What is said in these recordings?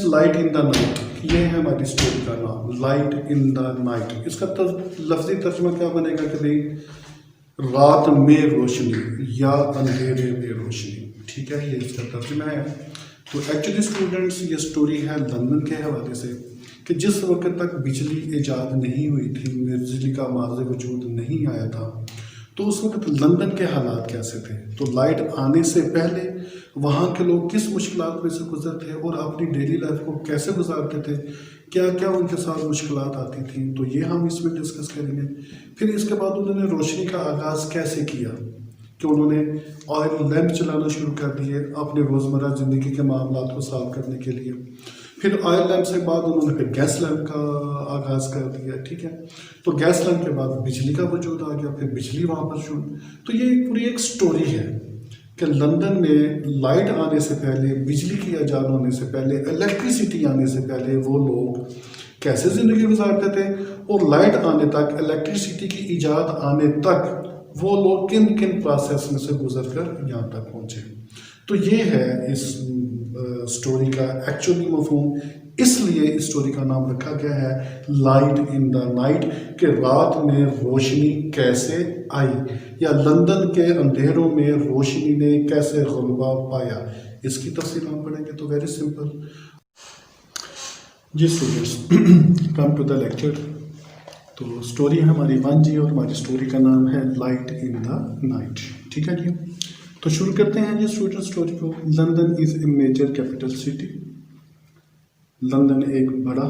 Light in the night, ये है हमारी स्टोरी का नाम, लाइट इन द नाइट। इसका लफ्जी तर्जुमा क्या बनेगा कि भाई रात में रोशनी या अंधेरे में रोशनी, ठीक है, ये इसका तर्जुमा है। तो एक्चुअली स्टूडेंट्स ये स्टोरी है लंदन के हवाले से कि जिस वक्त तक बिजली ईजाद नहीं हुई थी, बिजली का माज़ वजूद नहीं आया था, तो उस वक्त लंदन के हालात कैसे थे। तो लाइट आने से पहले वहाँ के लोग किस मुश्किलात में से गुजरते और अपनी डेली लाइफ को कैसे गुजारते थे, क्या क्या उनके साथ मुश्किलात आती थी, तो ये हम इसमें डिस्कस करेंगे। फिर इसके बाद उन्होंने रोशनी का आगाज़ कैसे किया कि उन्होंने ऑयल लैंप चलाना शुरू कर दिए अपने रोज़मर्रा ज़िंदगी के मामलात को सॉल्व करने के लिए। फिर ऑयल लैंप से बाद उन्होंने फिर गैस लैंप का आगाज़ कर दिया, ठीक है। तो गैस लैंप के बाद बिजली का वजूद आ गया, फिर बिजली वहाँ पर शुरू। तो ये पूरी एक स्टोरी है कि लंदन में लाइट आने से पहले, बिजली की ईजाद होने से पहले, इलेक्ट्रिसिटी आने से पहले वो लोग कैसे ज़िंदगी गुजारते थे, और लाइट आने तक, इलेक्ट्रिसिटी की ईजाद आने तक वो लोग किन किन प्रोसेस में से गुजर कर यहाँ तक पहुँचे। तो ये है इस स्टोरी का एक्चुअली मफहूम, इसलिए इस स्टोरी का नाम रखा गया है लाइट इन द नाइट, कि रात में रोशनी कैसे आई या लंदन के अंधेरों में रोशनी ने कैसे ग़लबा पाया। इसकी तफसील हम पढ़ेंगे। तो वेरी सिंपल जी students, come to the lecture. तो स्टोरी है हमारी 1G और हमारी स्टोरी का नाम है लाइट इन द नाइट, ठीक है जी। तो शुरू करते हैं जी स्टूडेंट स्टोरी को। London is a major capital city. London एक बड़ा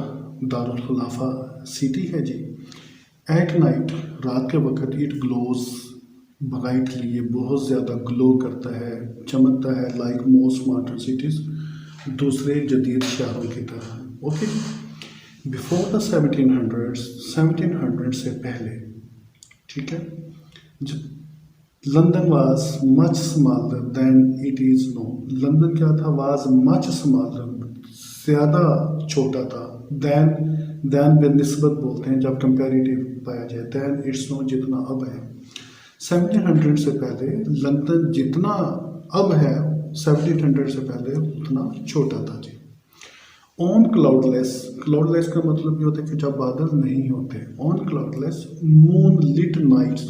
दारुल खिलाफा सिटी है जी। एट नाइट, रात के वक्त, इट ग्लोज ब्राइटली, ये बहुत ज़्यादा ग्लो करता है, चमकता है, लाइक मोस्ट मॉडर्न सिटीज़, दूसरे जदीद शहरों की तरह। ओके, बिफोर द 1700 से पहले, ठीक है, London was much smaller than it is now. London क्या था, वाज मच स्मॉलर, ज़्यादा छोटा था, दैन बेनिस्बत बोलते हैं जब कंपैरेटिव पाया जाए, दैन इट्स नो, जितना अब है। 1700 से पहले लंदन जितना अब है 1700 से पहले उतना छोटा था जी। ऑन क्लाउडलेस, क्लाउडलेस का मतलब ये होता है कि जब बादल नहीं होते। On cloudless moonlit nights,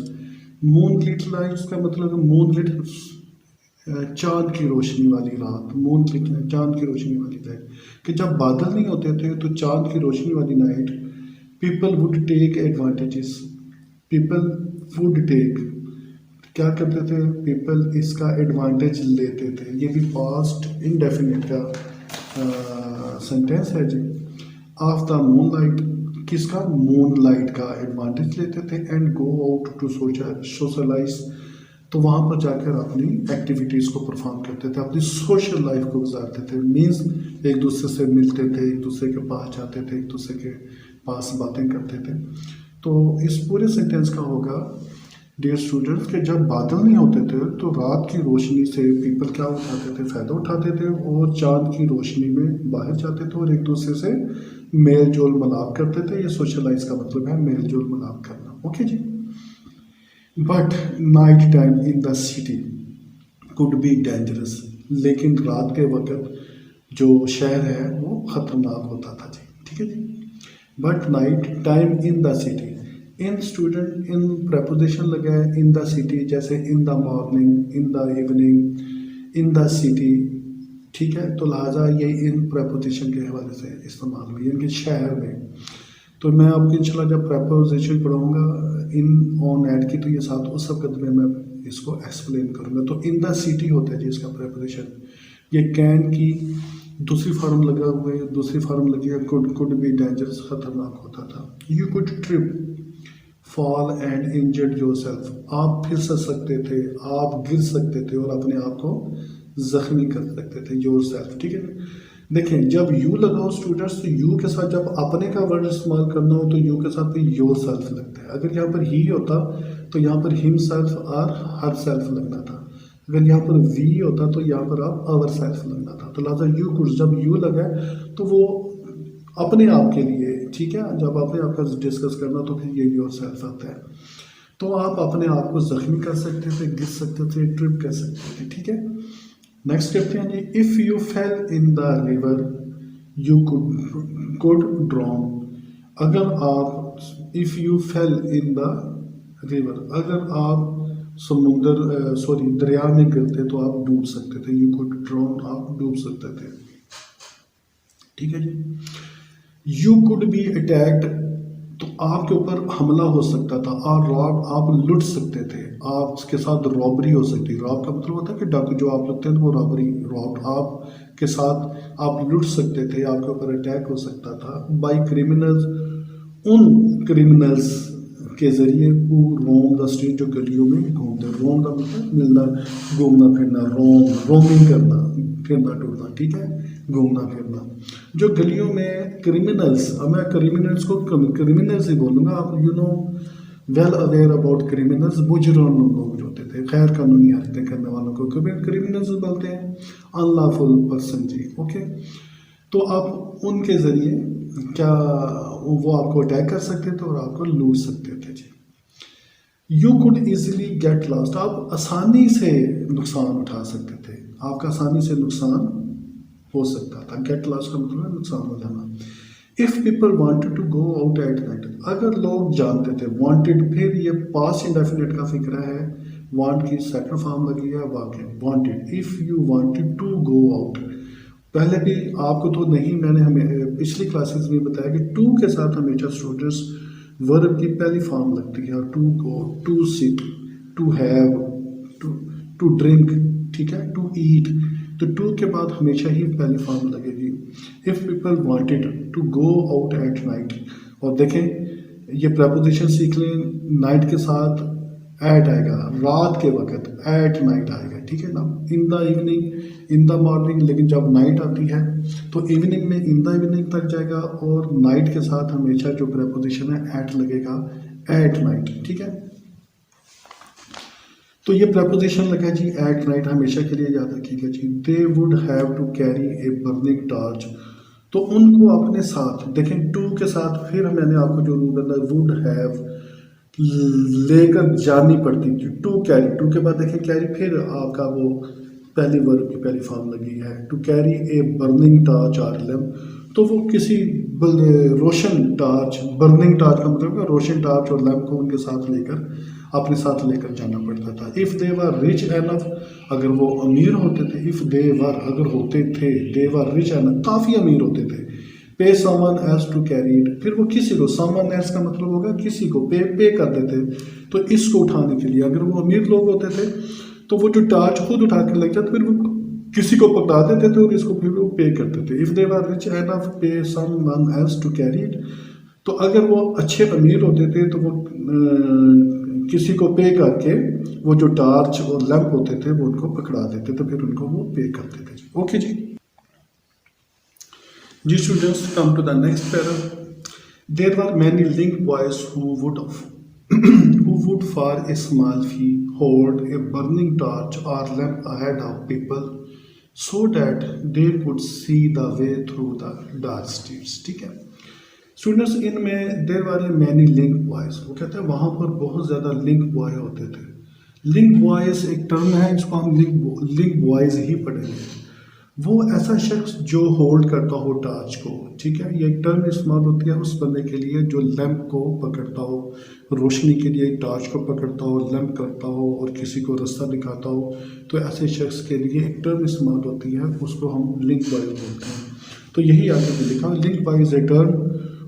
moonlit nights का मतलब मून लिट चाँद की रोशनी वाली रात, मून लिट चाँद की रोशनी वाली रात, कि जब बादल नहीं होते थे तो चाँद की रोशनी वाली night, people would take advantages, people would take, क्या करते थे, पीपल इसका एडवांटेज लेते थे। ये भी पास्ट इंडेफिनिट का सेंटेंस है जी। ऑफ द मून लाइट, किसका, मून लाइट का एडवांटेज लेते थे। And go out to socialise, तो वहाँ पर जाकर अपनी एक्टिविटीज़ को परफॉर्म करते थे, अपनी सोशल लाइफ को गुजारते थे। मीन्स एक दूसरे से मिलते थे, एक दूसरे के पास जाते थे, एक दूसरे के पास बातें करते थे। तो इस पूरे सेंटेंस का होगा डियर स्टूडेंट्स कि जब बादल नहीं होते थे तो रात की रोशनी से पीपल क्या उठाते थे, फ़ायदा उठाते थे, और चाँद की रोशनी में बाहर जाते थे और एक दूसरे से मेल जोल मिलाप करते थे। ये सोशलाइज का मतलब है मेल जोल मिलाप करना। ओके जी। But night time in the city could be dangerous, लेकिन रात के वक्त जो शहर है वो ख़तरनाक होता था जी, ठीक है जी। But night time in the city, in student in preposition लगा है इन द सिटी, जैसे in the morning, in the evening, in the city, ठीक है। तो लिहाजा ये इन प्रपोजिशन के हवाले से इस्तेमाल हुई, इनके शहर में। तो मैं आपको इंशाल्लाह जब प्रपोजिशन पढ़ाऊँगा इन ऑन ऐड की, तो ये साथ उस वक्त में मैं इसको एक्सप्लेन करूँगा। तो इन द सिटी होता है जी इसका प्रपोजिशन। ये कैन की दूसरी फार्म लगा हुआ है, दूसरी फार्म लगी है कुड बी डेंजरस, ख़तरनाक होता था। You could trip, fall and injured yourself, आप फिसल सकते थे, आप गिर सकते थे और अपने आप को जख्मी कर सकते थे, योरसेल्फ, ठीक है। देखें जब यू लगा हो स्टूडेंट्स, तो यू के साथ जब अपने का वर्ड इस्तेमाल करना हो तो यू के साथ भी योरसेल्फ लगता है। अगर यहाँ पर ही होता तो यहाँ पर हिमसेल्फ और हर सेल्फ लगना था। अगर यहाँ पर वी होता तो यहाँ पर आप आवर सेल्फ लगना था। तो लिहाजा यू कुड, जब यू लगा तो वो अपने आप के लिए, ठीक है। जब अपने आप का डिस्कस करना तो फिर ये योर सेल्फ आता है। तो आप अपने आप को जख्मी कर सकते थे, गिर सकते थे, ट्रिप कर सकते थे, ठीक है। नेक्स्ट करते हैं जी। If you fell in the river you could drown, अगर आप if you fell in the river, अगर आप दरिया में गिरते तो आप डूब सकते थे। यू कुड ड्रॉन, आप डूब सकते थे। ठीक है जी। यू कुड बी अटैक्ड, तो आपके ऊपर हमला हो सकता था। और रॉब, आप लुट सकते थे, आपके साथ रॉबरी हो सकती है। रॉब का मतलब होता है कि डाकू जो आप लगते हैं वो रॉबरी, रॉब आपके साथ आप लुट सकते थे, आपके ऊपर अटैक हो सकता था। बाई क्रिमिनल्स, उन क्रिमिनल्स के जरिए वो रोम द स्ट्रीट, जो गलियों में घूमते। रोम का मतलब मिलना, घूमना फिरना, रोमिंग करना, फिरना टूरना, ठीक है, घूमना फिरना। जो गलियों में क्रिमिनल्स, अब मैं क्रिमिनल्स को क्रिमिनल्स ही बोलूँगा, आप you know well aware about criminals, बुजुर्ग लोग जो होते थे, खैर कानूनी हरकतें करने वालों को क्रिमिनल्स बोलते हैं, अनलॉफुल पर्सन जी। ओके, तो आप उनके ज़रिए क्या वो आपको अटैक कर सकते थे और आपको लूट सकते थे जी। You could easily get lost, आप आसानी से नुकसान उठा सकते थे, आपका आसानी से नुकसान हो सकता था। गेट लॉस्ट का मतलब है नुकसान हो जाना। If people wanted to go out at night, अगर लोग जानते थे, वांटेड, फिर ये पास्ट इंडेफिनिट का फिक्र है, वांट की सेकंड फॉर्म लगी है वाक्य, wanted. If you wanted to go out, पहले भी आपको तो नहीं, मैंने हमें पिछली क्लासेस में बताया कि टू के साथ हमेशा स्टूडेंट्स वर्ब की पहली फॉर्म लगती है। To go, to sit, to have, to to drink, ठीक है, टू ईट, तो टू के बाद हमेशा ही पहली फॉर्म लगेगी। If people wanted to go out at night, और देखें ये प्रपोजिशन सीख लें, नाइट के साथ एट आएगा, रात के वक्त एट नाइट आएगा, ठीक है ना। इन the evening, in the morning, लेकिन जब नाइट आती है तो इवनिंग में इन द इवनिंग तक जाएगा, और नाइट के साथ हमेशा जो प्रपोजिशन है एट लगेगा, एट नाइट, ठीक है। तो ये प्रपोजिशन लगा जी एट नाइट, हमेशा के लिए याद रखिएगा जी। They would have to carry a burning torch, तो उनको अपने साथ, देखें टू के साथ फिर मैंने आपको जो रूल बताया, वुड हैव लेकर जानी पड़ती थी। टू कैरी, टू के बाद देखें कैरी, फिर आपका वो पहली वर्ब की पहली फॉर्म लगी है, to carry a burning torch or lamp, तो वो किसी रोशन टॉर्च, बर्निंग टॉर्च का मतलब रोशन टॉर्च और लैम्प को उनके साथ लेकर, अपने साथ लेकर जाना पड़ता था। If they were rich enough, अगर वो अमीर होते थे, इफ़ दे वर, अगर होते थे, दे वर रिच एनफ, काफ़ी अमीर होते थे। Pay someone else to carry it, फिर वो किसी को, समवन एल्स का मतलब होगा किसी को, पे कर देते, तो इसको उठाने के लिए, अगर वो अमीर लोग होते थे तो वो जो टार्च खुद उठा के लग जाते, फिर वो किसी को पकड़ा देते थे और इसको फिर वो पे करते थे। If they were rich enough pay someone else to carry it, तो अगर वो अच्छे अमीर होते थे तो वो किसी को पे करके वो जो टार्च और लैंप होते थे वो उनको पकड़ा देते, तो फिर उनको वो पे करते थे। ओके जी। जी students, come to the next para. There were many link boys who would for a small fee hold a burning torch or lamp ahead of people so that they could see the way through the dark streets, ठीक है students. इनमें देर वाले many link boys, वो कहते हैं वहाँ पर बहुत ज़्यादा लिंक बॉय होते थे। लिंक बॉयज एक टर्म है, इसको हम लिंक बॉयज ही पढ़ेंगे। वो ऐसा शख्स जो होल्ड करता हो टार्च को, ठीक है, ये एक टर्म इस्तेमाल होती है उस बंदे के लिए जो लैंप को पकड़ता हो, रोशनी के लिए टार्च को पकड़ता हो, लैंप करता हो और किसी को रास्ता दिखाता हो, तो ऐसे शख्स के लिए एक टर्म इस्तेमाल होती है, उसको हम लिंक बॉय बोलते हैं। तो यही आगे भी लिखा, link boy is a term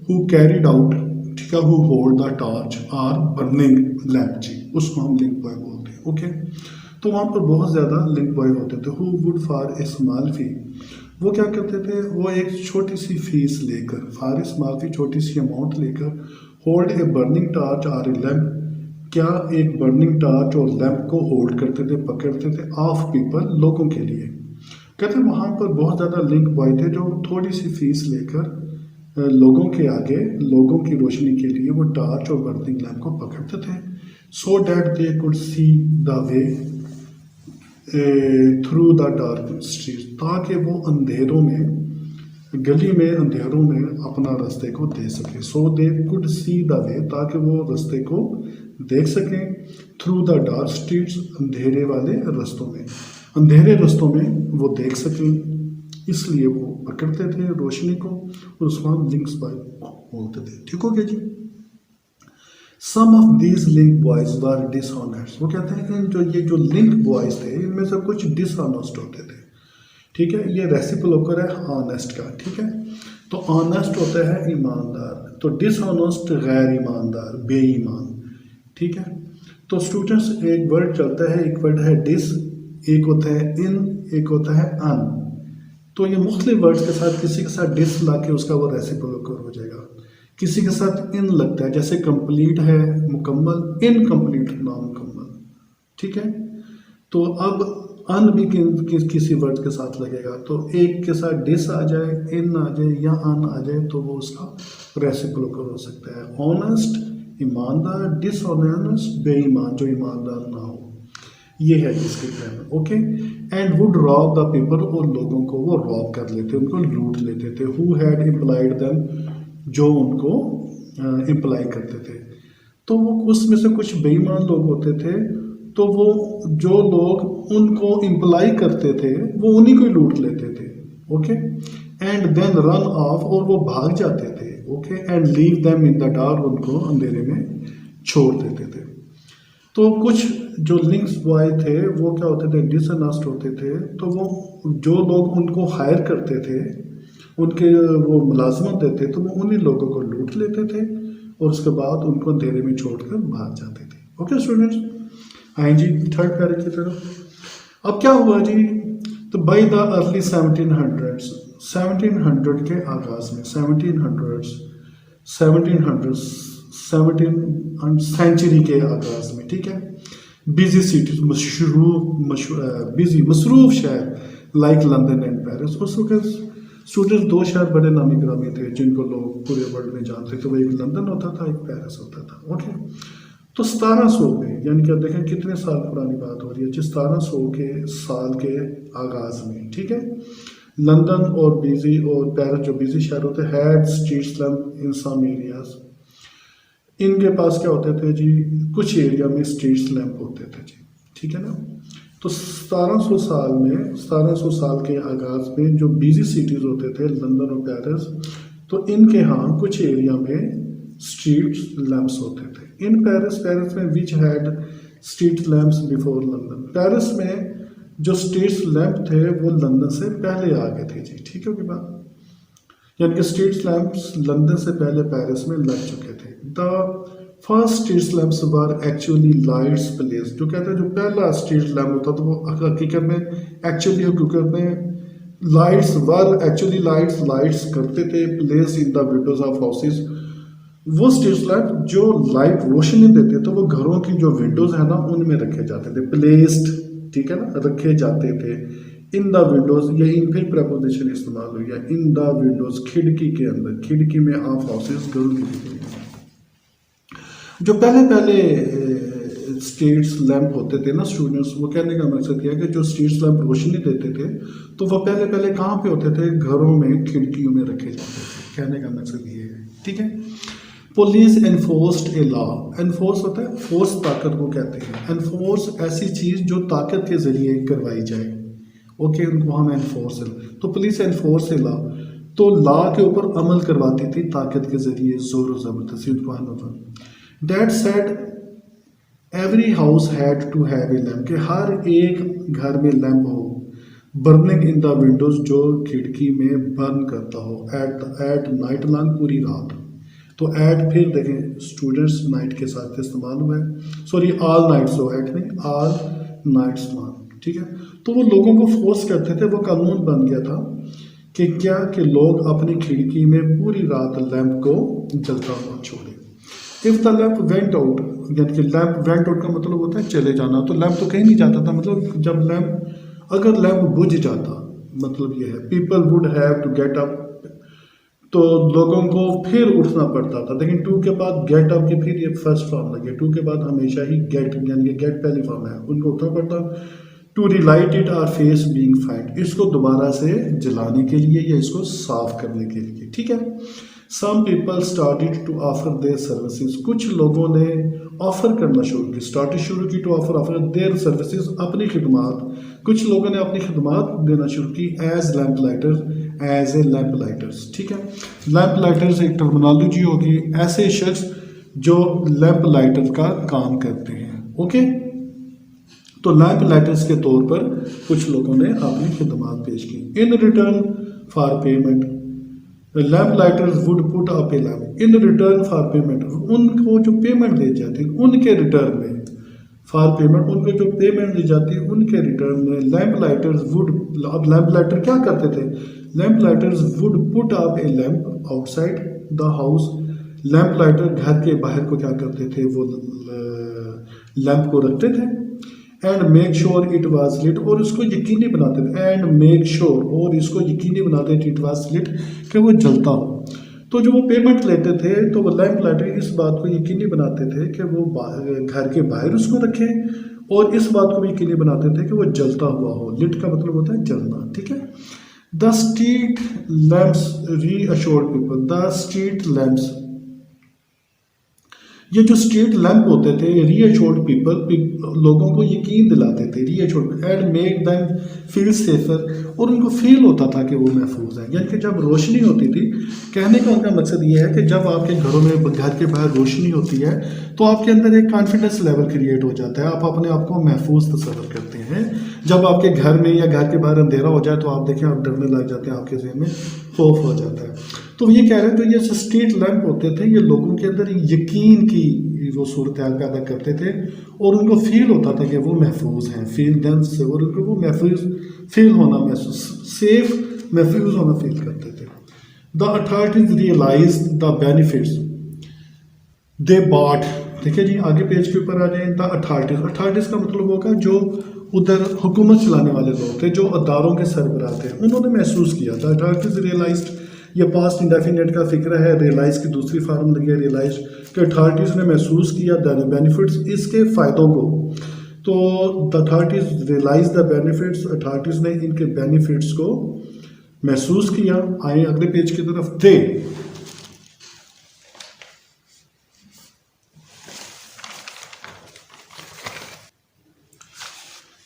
who carried out, ठीक है, who hold the torch or burning lamp जी, उसको हम लिंक बॉय बोलते हैं। ओके, तो वहाँ पर बहुत ज़्यादा लिंक बॉय होते थे। Who would for a small fee, वो क्या करते थे, वो एक छोटी सी फीस लेकर, फॉर ए स्मॉल फी, छोटी सी अमाउंट लेकर, hold a burning torch or a lamp, क्या एक बर्निंग टॉर्च और लैम्प को होल्ड करते थे, पकड़ते थे, ऑफ पीपल, लोगों के लिए। कहते हैं वहाँ पर बहुत ज़्यादा लिंक बॉय थे जो थोड़ी सी फीस लेकर लोगों के आगे, लोगों की रोशनी के लिए वो टॉर्च और बर्निंग लैम्प को पकड़ते थे, so that they could see the way through the dark street, ताकि वो अंधेरों में, गली में अंधेरों में अपना रास्ते को दे सके। सो they could see the way, ताकि वो रास्ते को देख सकें, थ्रू द डार्क स्ट्रीट्स, अंधेरे वाले रास्तों में, अंधेरे रास्तों में वो देख सकें। इसलिए वो पकड़ते थे रोशनी को और उसको लिंक्स बॉय बोलते थे। ठीक हो गया जी। Some of these link boys were dishonest, वो कहते हैं कि ये जो लिंक बॉयज थे इनमें से कुछ डिसऑनेस्ट होते थे। ठीक है, ये रेसिप्रोकल है ऑनेस्ट का। ठीक है, तो ऑनेस्ट होता है ईमानदार, तो डिसऑनेस्ट गैर ईमानदार, बेईमान। ठीक है, तो स्टूडेंट्स एक वर्ड चलता है, एक वर्ड है डिस, एक होता है इन, एक होता है अन। तो ये मुख्तलिफ वर्ड्स के साथ किसी के साथ डिस ला के उसका वो रेसिप्रोकल हो जाएगा, किसी के साथ इन लगता है, जैसे कंप्लीट है मुकम्मल, इनकम्प्लीट नामुकम्मल। ठीक है, तो अब अन भी किसी वर्ड के साथ लगेगा, तो एक के साथ डिस आ जाए, इन आ जाए या अन आ जाए तो वो उसका रेसिप्रोकल हो सकता है। ऑनेस्ट ईमानदार, डिसऑनेस्ट बेईमान जो ईमानदार ना हो, ये है इसके grammar. Okay, and would rob the people, और लोगों को वो रॉब कर लेते, उनको लूट लेते थे। हु हैड इम्प्लाइड देम, जो उनको इम्प्लाई करते थे। तो वो उसमें से कुछ बेईमान लोग होते थे, तो वो जो लोग उनको इम्प्लाई करते थे वो उन्हीं को लूट लेते थे। Okay, and then run off, और वो भाग जाते थे। Okay, and leave them in the dark, उनको अंधेरे में छोड़ देते थे। तो कुछ जो लिंक्स बॉय थे वो क्या होते थे, डिसऑनेस्ट होते थे, तो वो जो लोग उनको हायर करते थे, उनके वो मुलाजमत देते, तो वो उन्हीं लोगों को लूट लेते थे और उसके बाद उनको अंधेरे में छोड़कर भाग जाते थे। ओके स्टूडेंट्स, आए जी थर्ड पैरा की तरफ। अब क्या हुआ जी, तो बाई द अर्ली 1700s, 1700 के आगाज में, 17 सेंचुरी के आगाज में, ठीक है, बिजी सिटीज, मसरूफ शहर लाइक लंदन एंड पेरिस। उस वक्त स्टूडेंट्स दो शहर बड़े नामी ग्रामी थे जिनको लोग पूरे वर्ल्ड में जानते थे, वो एक लंदन होता था, एक पेरिस होता था। ओके, तो 1700 में, यानी कि देखें कितने साल पुरानी बात हो रही है, 1700 के साल के आगाज में, ठीक है, लंदन और बिजी और पेरिस जो बिजी शहर होते had street lamp in some areas. इनके पास क्या होते थे जी, कुछ एरिया में स्ट्रीट लैम्प होते थे जी, ठीक है ना। तो 1700 साल में, 1700 साल के आगाज में जो बिजी सिटीज होते थे लंदन और पेरिस, तो इनके यहाँ कुछ एरिया में स्ट्रीट लैम्प्स होते थे। इन पेरिस, पेरिस में which had street lamps before London, Paris में जो स्ट्रीट लैम्प थे वो लंदन से पहले आ गए थे जी, ठीक है कि बात, यानी कि स्ट्रीट लैम्प्स लंदन से पहले पेरिस में लग चुके थे। The first street lamps were actually lights place, जो कहते हैं जो पहला स्ट्रीट लैम्प होता था वो हकीकत में हकीकत में लाइट्स वर एक्चुअली लाइट्स करते थे place in the Windows of houses. वो स्ट्रीट लैम्प जो लाइट रोशनी देते थे वो घरों की जो विंडोज है ना उनमें रखे जाते थे, प्लेस्ड, ठीक है ना, रखे जाते थे। इन द विंडोज, ये इन फिर प्रपोजिशन इस्तेमाल हुई है, इन द विंडोज, खिड़की के अंदर, खिड़की में ऑफ हाउसेज, घरों की। जो पहले पहले स्ट्रीट्स लैंप होते थे ना स्टूडेंट्स, वो कहने का मकसद यह है कि जो स्ट्रीट्स लैंप रोशनी देते थे तो वो पहले पहले कहाँ पे होते थे, घरों में, खिड़कियों में रखे जाते थे। कहने का मकसद ये है, ठीक है। Police enforced a law, enforce होता है फोर्स, ताकत को कहते हैं। एनफोर्स ऐसी चीज़ जो ताकत के जरिए करवाई जाए, ओके, उनको हम एनफोर्स, तो पुलिस एनफोर्स ए लॉ, तो लॉ के ऊपर अमल करवाती थी ताकत के जरिए, जोर ज़बरदस्ती उनको। That said every house had to have a lamp, कि हर एक घर में लैम्प हो, बर्निंग इन द विंडोज, जो खिड़की में बर्न करता हो, एट नाइट लॉन्ग, पूरी रात। तो एट फिर देखें स्टूडेंट्स नाइट के साथ इस्तेमाल हुआ है, सॉरी ऑल नाइट्स, हो एट नहीं, ऑल नाइट्स लॉन्ग, ठीक है। तो वो लोगों को फोर्स करते थे, वो कानून बन गया था कि क्या कि लोग अपनी खिड़की में पूरी रात लैंप को जलता हुआ छोड़े। If the lamp went out, यानी कि लैंप वेंट आउट का मतलब होता है चले जाना, तो लैंप तो कहीं नहीं जाता था, मतलब जब लैंप, अगर लैंप बुझ जाता, मतलब ये है, people would have to get up, तो लोगों को फिर उठना पड़ता था। लेकिन टू के बाद गेट अप की फिर ये फर्स्ट फॉर्म लगी, टू के बाद हमेशा ही गेट, यानी कि गेट पहली फॉर्म है, उनको उठना पड़ता to relight it or face being fined, इसको दोबारा से जलाने के लिए या इसको साफ करने के लिए, ठीक है। Some people started to offer their services, कुछ लोगों ने ऑफ़र करना शुरू की, स्टार्टेड शुरू की टू ऑफर देयर सर्विसेज, अपनी खिदमात, कुछ लोगों ने अपनी खिदमात देना शुरू की as lamplighter, as a lamplighters. ठीक है, लैम्प लाइटर्स एक टर्मिनोलॉजी होगी, ऐसे शख्स जो लैम्प लाइटर का काम करते हैं। ओके, तो लैम्प लाइटर्स के तौर पर कुछ लोगों ने अपनी खिदमात पेश की। In return for payment lamp lighters would put up A lamp in return for payment, उनको जो पेमेंट दी जाती है उनके रिटर्न में, फॉर पेमेंट उनको जो पेमेंट दी जाती है उनके रिटर्न में लैम्प लाइटर्स वुड, अब लैम्प लाइटर क्या करते थे, lamp lighters would put up A lamp outside the house, lamp lighter घर के बाहर को क्या करते थे, वो लैम्प को रखते थे, and make sure it was lit, और इसको यकीनी बनाते थे, एंड मेक श्योर, और इसको यकीनी बनाते थे इट वाज लिट, कि वो जलता हो। तो जो वो पेमेंट लेते थे तो वो लैम्प लाइटर इस बात को यकीनी बनाते थे कि वो घर के बाहर उसको रखें, और इस बात को भी यकीनी बनाते थे कि वो जलता हुआ हो। लिट का मतलब होता है जलना। ठीक है, the street lamps reassured people, the street lamps, ये जो स्ट्रीट लैम्प होते थे रीअश्योर्ड पीपल, लोगों को यकीन दिलाते थे, reassured, and make them feel safer, और उनको फील होता था कि वो महफूज है। यानी कि जब रोशनी होती थी, कहने का उनका मकसद ये है कि जब आपके घरों में, घर के बाहर रोशनी होती है तो आपके अंदर एक कॉन्फिडेंस लेवल क्रिएट हो जाता है, आप अपने आप को महफूज तस्वर करते हैं। जब आपके घर में या घर के बाहर अंधेरा हो जाए तो आप देखें आप डरने लग जाते हैं, आपके ज़हन में खौफ हो जाता है। तो ये कह रहे थे ये जो स्ट्रीट लैम्प होते थे ये लोगों के अंदर यकीन की वो सूरत हाल पैदा करते थे, और उनको फील होता था कि वो महफूज हैं, फील देम से, और उनको वो महफूज फील होना, महसूस सेफ महफूज होना फील करते थे। The authorities realise the benefits they bought, ठीक है जी, आगे पेज के ऊपर आ जाए। द अथॉरिटीज, अथॉरिटीज का मतलब होगा जो उधर हुकूमत चलाने वाले लोग थे, जो अदारों के सरबराह थे, उन्होंने महसूस किया। द अथॉरिटीज रियलाइज्ड, ये पास्ट इंडेफिनेट का फिक्र है, रियलाइज की दूसरी फार्म लगी है रियलाइज, कि अथॉरिटीज़ ने महसूस किया द बेनिफिट्स, इसके फ़ायदों को। तो the authorities realise the benefits, authorities ने इनके बेनिफिट्स को महसूस किया। आए अगले पेज की तरफ। दे,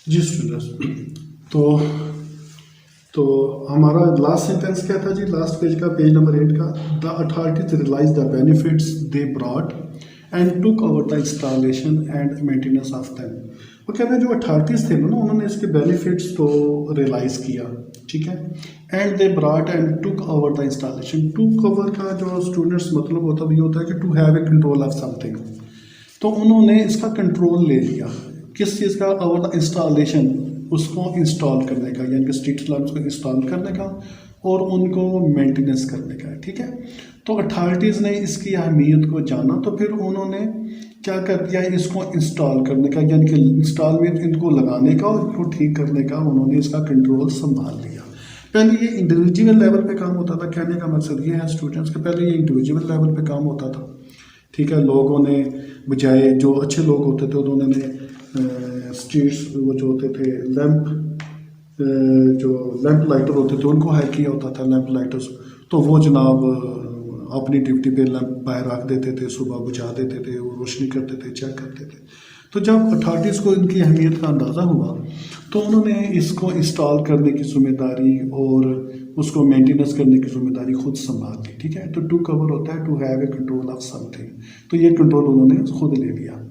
जी स्टूडेंट्स, तो हमारा लास्ट सेंटेंस क्या था जी, लास्ट पेज का, पेज नंबर 8 का। The authorities realise the benefits they brought and took over the installation and maintenance of them. वो कहते हैं जो अथॉरिटीज़ थे ना, उन्होंने इसके बेनिफिट्स को रियलाइज़ किया। ठीक है, and they brought and took over the installation. Took over का जो स्टूडेंट्स मतलब होता भी होता है कि to have a control of something, तो उन्होंने इसका कंट्रोल ले लिया। किस चीज़ का? ओवर द इंस्टॉलेशन, उसको इंस्टॉल करने का, यानी कि स्ट्रीट लैम्प्स को इंस्टॉल करने का और उनको मेंटेनेंस करने का। ठीक है, तो अथॉरिटीज़ ने इसकी अहमियत को जाना, तो फिर उन्होंने क्या कर दिया, इसको इंस्टॉल करने का, यानी कि इंस्टॉल में इनको लगाने का और इनको ठीक करने का, उन्होंने इसका कंट्रोल संभाल लिया। पहले ये इंडिविजुअल लेवल पे काम होता था, कहने का मकसद ये है स्टूडेंट्स के, पहले ये इंडिविजुअल लेवल पे काम होता था। ठीक है, लोगों ने बजाय, जो अच्छे लोग होते थे उन्होंने स्ट्रीट्स वो जो होते थे लैंप, जो लैंप लाइटर होते थे उनको हायर किया होता था, लैंप लाइटर्स। तो वो जनाब अपनी ड्यूटी पे लैंप बाहर रख देते थे, सुबह बुझा देते थे, वो रोशनी करते थे, चेक करते थे। तो जब अथॉरिटीज़ को इनकी अहमियत का अंदाज़ा हुआ तो उन्होंने इसको इंस्टॉल करने की जिम्मेदारी और उसको मेंटेनेंस करने की जिम्मेदारी खुद संभाल ली। ठीक है, तो टू कवर होता है to have a control of something, तो ये कंट्रोल उन्होंने खुद ले लिया।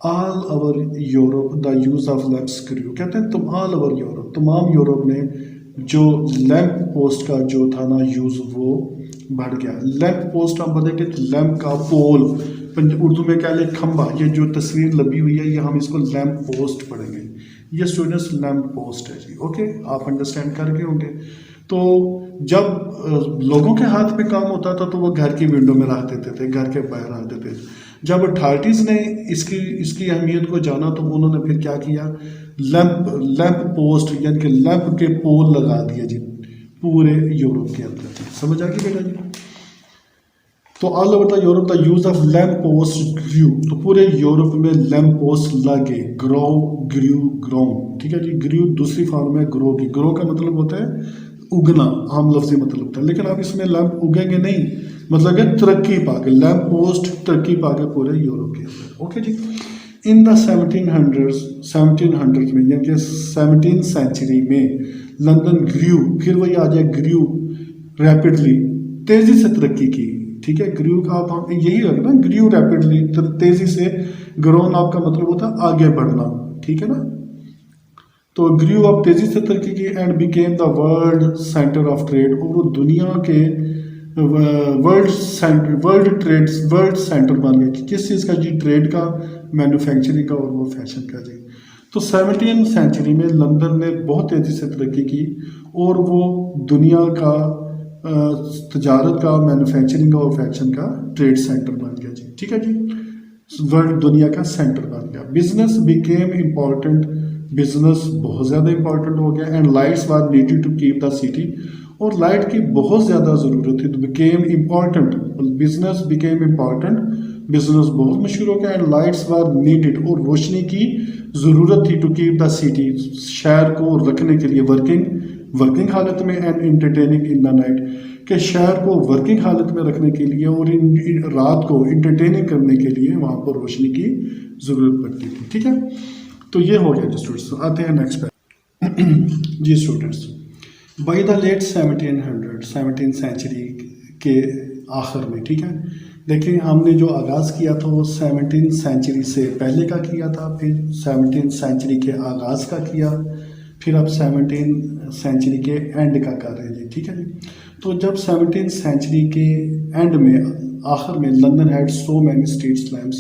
All over Europe the use of lamps grew, कहते हैं तुम ऑल ओवर यूरोप, तमाम यूरोप में जो लैम्प पोस्ट का जो था ना यूज़ वो बढ़ गया। लैम्प पोस्ट हम बताएंगे लैम्प का पोल, उर्दू में क्या ले खंबा, ये जो तस्वीर लगी हुई है ये हम इसको लैम्प पोस्ट पढ़ेंगे। ये स्टूडेंट्स लैम्प पोस्ट है जी। ओके, आप अंडरस्टैंड कर गए होंगे। तो जब लोगों के हाथ में काम होता था तो वो घर की विंडो में रख देते थे, घर के बाहर रख देते थे। जब अथॉरिटीज़ ने इसकी अहमियत को जाना तो उन्होंने फिर क्या किया, लैंप पोस्ट यानी कि लैंप के पोल लगा दिए जी पूरे यूरोप के अंदर। समझ आ गई बेटा जी? तो all over the Europe the use of lamp post grew, तो पूरे यूरोप में लैंप पोस्ट लगे। ग्रो, ग्रू, ग्रो, ठीक है जी। ग्रू दूसरी फॉर्म में ग्रो की, ग्रो का मतलब होता है उगना आम लफ्जी मतलब था, लेकिन अब इसमें लैंप उगेंगे नहीं, मतलब है तरक्की पाके, लैंप पोस्ट तरक्की पाके पूरे यूरोप के अंदर। Okay ji. इन द 1700 में यानी कि 17th सेंचुरी में लंदन ग्रू, फिर वही आ जाए ग्रू रैपिडली, तेजी से तरक्की की। ठीक है, ग्रू का आप यही है ना, ग्रू रैपिडली, तेजी से, ग्रोन आपका मतलब होता है आगे बढ़ना। ठीक है ना, तो ग्रू अब तेजी से तरक्की की and became the world centre of trade, और वो दुनिया के वर्ल्ड सेंटर बन गया। किस चीज़ का जी? ट्रेड का, मैन्युफैक्चरिंग का और वो फैशन का जी। तो 17th सेंचुरी में लंदन ने बहुत तेज़ी से तरक्की की और वो दुनिया का तजारत का, मैन्युफैक्चरिंग का और फैशन का ट्रेड सेंटर बन गया जी। ठीक है जी, वर्ल्ड दुनिया का सेंटर बन गया। बिजनेस बिकेम इम्पॉर्टेंट, बिजनेस बहुत ज़्यादा इंपॉर्टेंट हो गया and lights were needed to keep the city, और लाइट की बहुत ज़्यादा ज़रूरत थी। तो became important, business became important, business बहुत मशहूर हो गया एंड लाइट्स वार नीडेड, और रोशनी की ज़रूरत थी टू कीप द सिटी, शहर को रखने के लिए, वर्किंग हालत में and entertaining in the night, के शहर को वर्किंग हालत में रखने के लिए और रात को इंटरटेनिंग करने के लिए वहाँ पर रोशनी की ज़रूरत पड़ती थी। ठीक है, तो ये हो गया जी स्टूडेंट्स। आते हैं नेक्स्ट पे जी students. By the late 17th century के आखिर में, ठीक है, देखिए हमने जो आगाज़ किया था वो 17th सेंचुरी से पहले का किया था, फिर 17th सेंचुरी के आगाज़ का किया, फिर अब 17th सेंचुरी के एंड का कर रहे हैं जी। ठीक है जी, तो जब 17th सेंचुरी के एंड में, आखिर में, London had so many street lamps.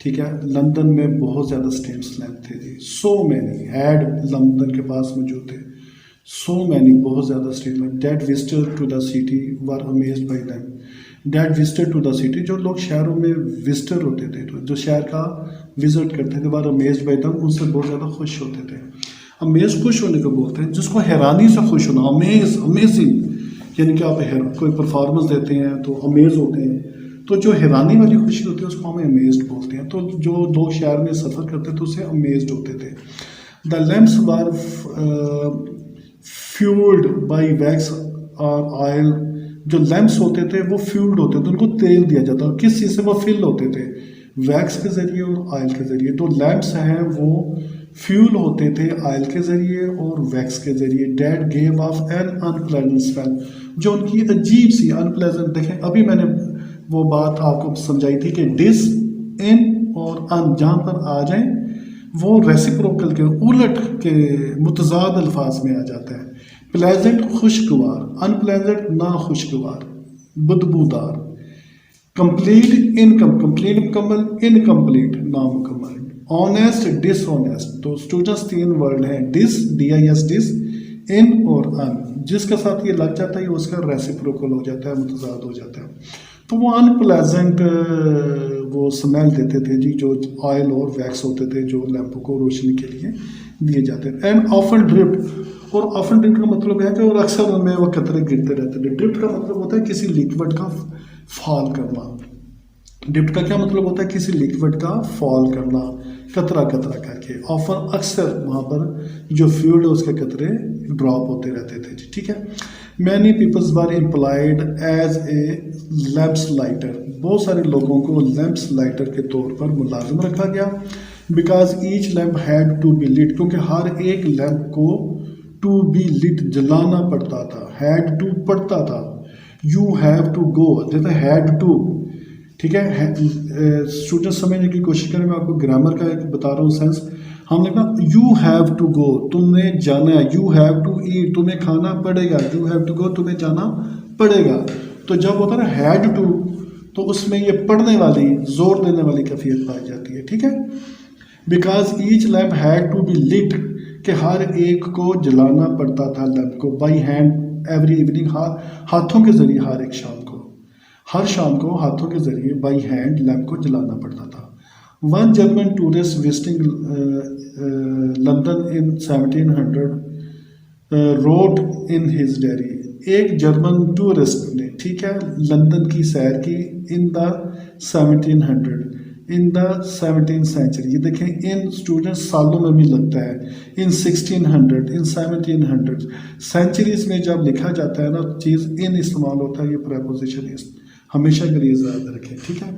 ठीक है, लंदन में बहुत ज़्यादा स्ट्रीट लैम्प थे जी। सो मैनी हैड, लंदन के पास मौजूद थे, सो मैनी, बहुत ज़्यादा street lamp, that visitor to the city were amazed by them, that visitor to the city, जो लोग शहरों में विजिटर होते थे, तो जो शहर का विजिट करते थे, वर अमेज्ड बाय देम, उनसे बहुत ज़्यादा खुश होते थे। अमेज खुश होने को बोलते हैं, जिसको हैरानी से खुश होना, अमेजिंग, यानी कि आप कोई परफॉर्मेंस देते हैं तो अमेज होते हैं, तो जो हैरानी वाली खुशी होती है उसको हम अमेज्ड बोलते हैं। तो जो लोग शहर में सफ़र करते थे उससे अमेज्ड होते थे। The lamps were fuelled by wax और ऑयल, जो लैम्प्स होते थे वो फ्यूल्ड होते थे, उनको तेल दिया जाता है। किस चीज़ से वो फिल होते थे? वैक्स के ज़रिए और ऑयल के ज़रिए। तो लैम्प्स हैं वो फ्यूल होते थे ऑयल के ज़रिए और वैक्स के ज़रिए। Dad gave of N unpleasant smell, जो उनकी अजीब सी अनप्लेजेंट, देखें अभी मैंने वो बात आपको समझाई थी कि डिस, इन और अन जहाँ पर आ जाए वो रेसिप्रोकल के उलट के मुतजाद अल्फाज में आ जाता है। प्लेजेंट खुशगवार, अनप्लेजेंट ना खुशगवार, बदबूदार। कंप्लीट कंप्लीट मुकम्मल, इनकम्प्लीट नामुकम्मल। Honest dishonest. तो स्टूडेंट्स 3 वर्ड हैं, डिस, DIS डिस, इन और अन, जिसके साथ ये लग जाता है उसका रेसिप्रोकल हो जाता है, मुतजाद हो जाता है। तो वो अनप्लेजेंट वो स्मेल देते थे जी, जो ऑयल और वैक्स होते थे जो लैंपों को रोशनी के लिए दिए जाते थे। एंड ऑफन ड्रिफ्ट, और ऑफन ड्रिफ्ट का मतलब है कि और अक्सर उनमें वो कतरे गिरते रहते थे। ड्रिफ्ट का मतलब होता है किसी लिक्विड का फॉल करना। ड्रिफ्ट का क्या मतलब होता है? किसी लिक्विड का फॉल करना, कतरा कतरा करके। ऑफन, अक्सर वहाँ पर जो फ्यूल है उसके कतरे ड्रॉप होते रहते थे जी। ठीक है। Many peoples were employed as a lamps lighter, बहुत सारे लोगों को लैम्प्स लाइटर के तौर पर मुलाजिम रखा गया। Because each lamp had to be lit, क्योंकि हर एक लैम्प को टू बी लिट, जलाना पड़ता था। हैड टू पड़ता था, यू हैव टू गो, जैसे हैड टू। ठीक है, स्टूडेंट समझने की कोशिश करें, मैं आपको ग्रामर का एक बता रहा हूँ सेंस। हम लिखना यू हैव टू गो, तुमने जाना है। यू हैव टू ईट, तुम्हें खाना पड़ेगा। यू हैव टू गो, तुम्हें जाना पड़ेगा। तो जब होता है ना हैड टू, तो उसमें ये पढ़ने वाली, जोर देने वाली कैफियत पाई जाती है। ठीक है। Because each lamp had to be lit, कि हर एक को जलाना पड़ता था लैम्प को। बाई हैंड एवरी इवनिंग, हाथों के जरिए, हर शाम को हाथों के जरिए बाई हैंड लैम्प को जलाना पड़ता था। One German tourist visiting London in 1700 wrote in his diary, एक जर्मन टूरिस्ट ने, ठीक है, लंदन की सैर की in the 1700, in the 17th century, ये देखें इन स्टूडेंट्स सालों में भी लगता है, इन 1600, इन 1700 सेंचुरीज में जब लिखा जाता है ना चीज़ इन इस्तेमाल होता है, ये प्रेपोजिशन इस हमेशा के लिए याद रखें, ठीक है।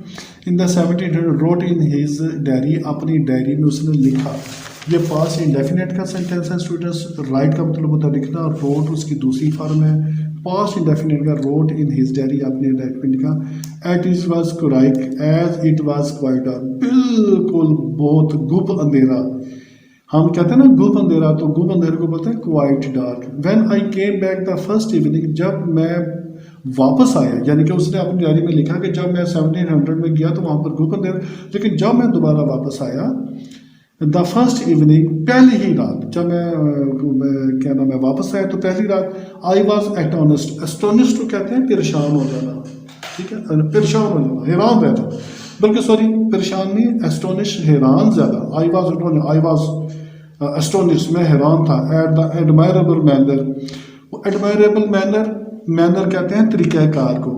In the 1700 wrote in his diary, अपनी डायरी में उसने लिखा, ये पास्ट इंडेफिनेट का सेंटेंस है स्टूडेंट्स, राइट का मतलब होता है लिखना, और रोट उसकी दूसरी फॉर्म है, पास्ट इंडेफिनेट का रोट इन हिज डायरी, अपने डायरी में लिखा, एट इज वाज क्राइक as it was quite dark, बिल्कुल बहुत गुप अंधेरा, हम कहते हैं ना गुप अंधेरा, तो गुप अंधेरे को बोलते हैं quite dark. When I came back the first evening, जब मैं वापस आया, यानी कि उसने अपनी डायरी में लिखा कि जब मैं 1700 में गया तो वहाँ पर गुप अंधेरा, लेकिन जब मैं दोबारा वापस आया द फर्स्ट इवनिंग, पहली ही रात, जब मैं क्या नाम है वापस आया तो पहली रात, आई वॉज एस्टोनिश्ड, एस्टोनिश्ड को कहते हैं परेशान हो जाना, ठीक है, परेशान हो जाना, हैरान रहना, बल्कि सॉरी परेशान नहीं, एस्टोनिश हैरान ज़्यादा, आई वॉज एस्टोनिश्ड, मैं हैरान था, at the admirable manner, admirable manner कहते हैं तरीक़ाकार को,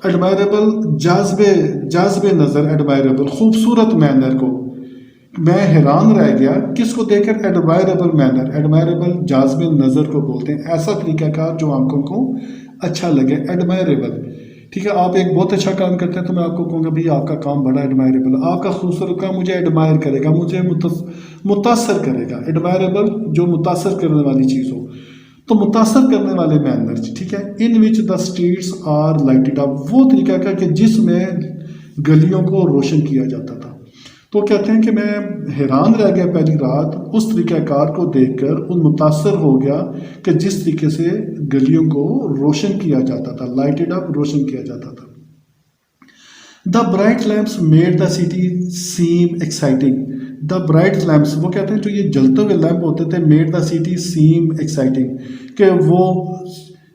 एडमायरेबल जाज़बे नज़र, एडमायरेबल खूबसूरत मैनर को, मैं हैरान रह गया किसको देखकर, एडमायरेबल मैनर, एडमायरेबल जाज़बे नज़र को बोलते हैं, ऐसा तरीक़ाकार जो आंखों को अच्छा लगे, एडमायरेबल, ठीक है। आप एक बहुत अच्छा काम करते हैं तो मैं आपको कहूँगा भाई आपका काम बड़ा एडमायरेबल, आपका खूबसूरत काम मुझे एडमायर करेगा, मुझे मुतासर करेगा, एडमायरेबल जो मुतासर करने वाली चीज़ हो, तो मुतासर करने वाले मैनर्स, ठीक है। In which the streets are lighted up, वो तरीका का कि जिसमें गलियों को रोशन किया जाता था, तो कहते हैं कि मैं हैरान रह गया पहली रात उस तरीक़ाकार को देखकर, उन मुतासर हो गया कि जिस तरीके से गलियों को रोशन किया जाता था, लाइटेड अप, रोशन किया जाता था। The bright lamps made the city seem exciting, the bright lamps, वो कहते हैं जो ये जलते हुए लैम्प होते थे, made the city seem exciting, कि वो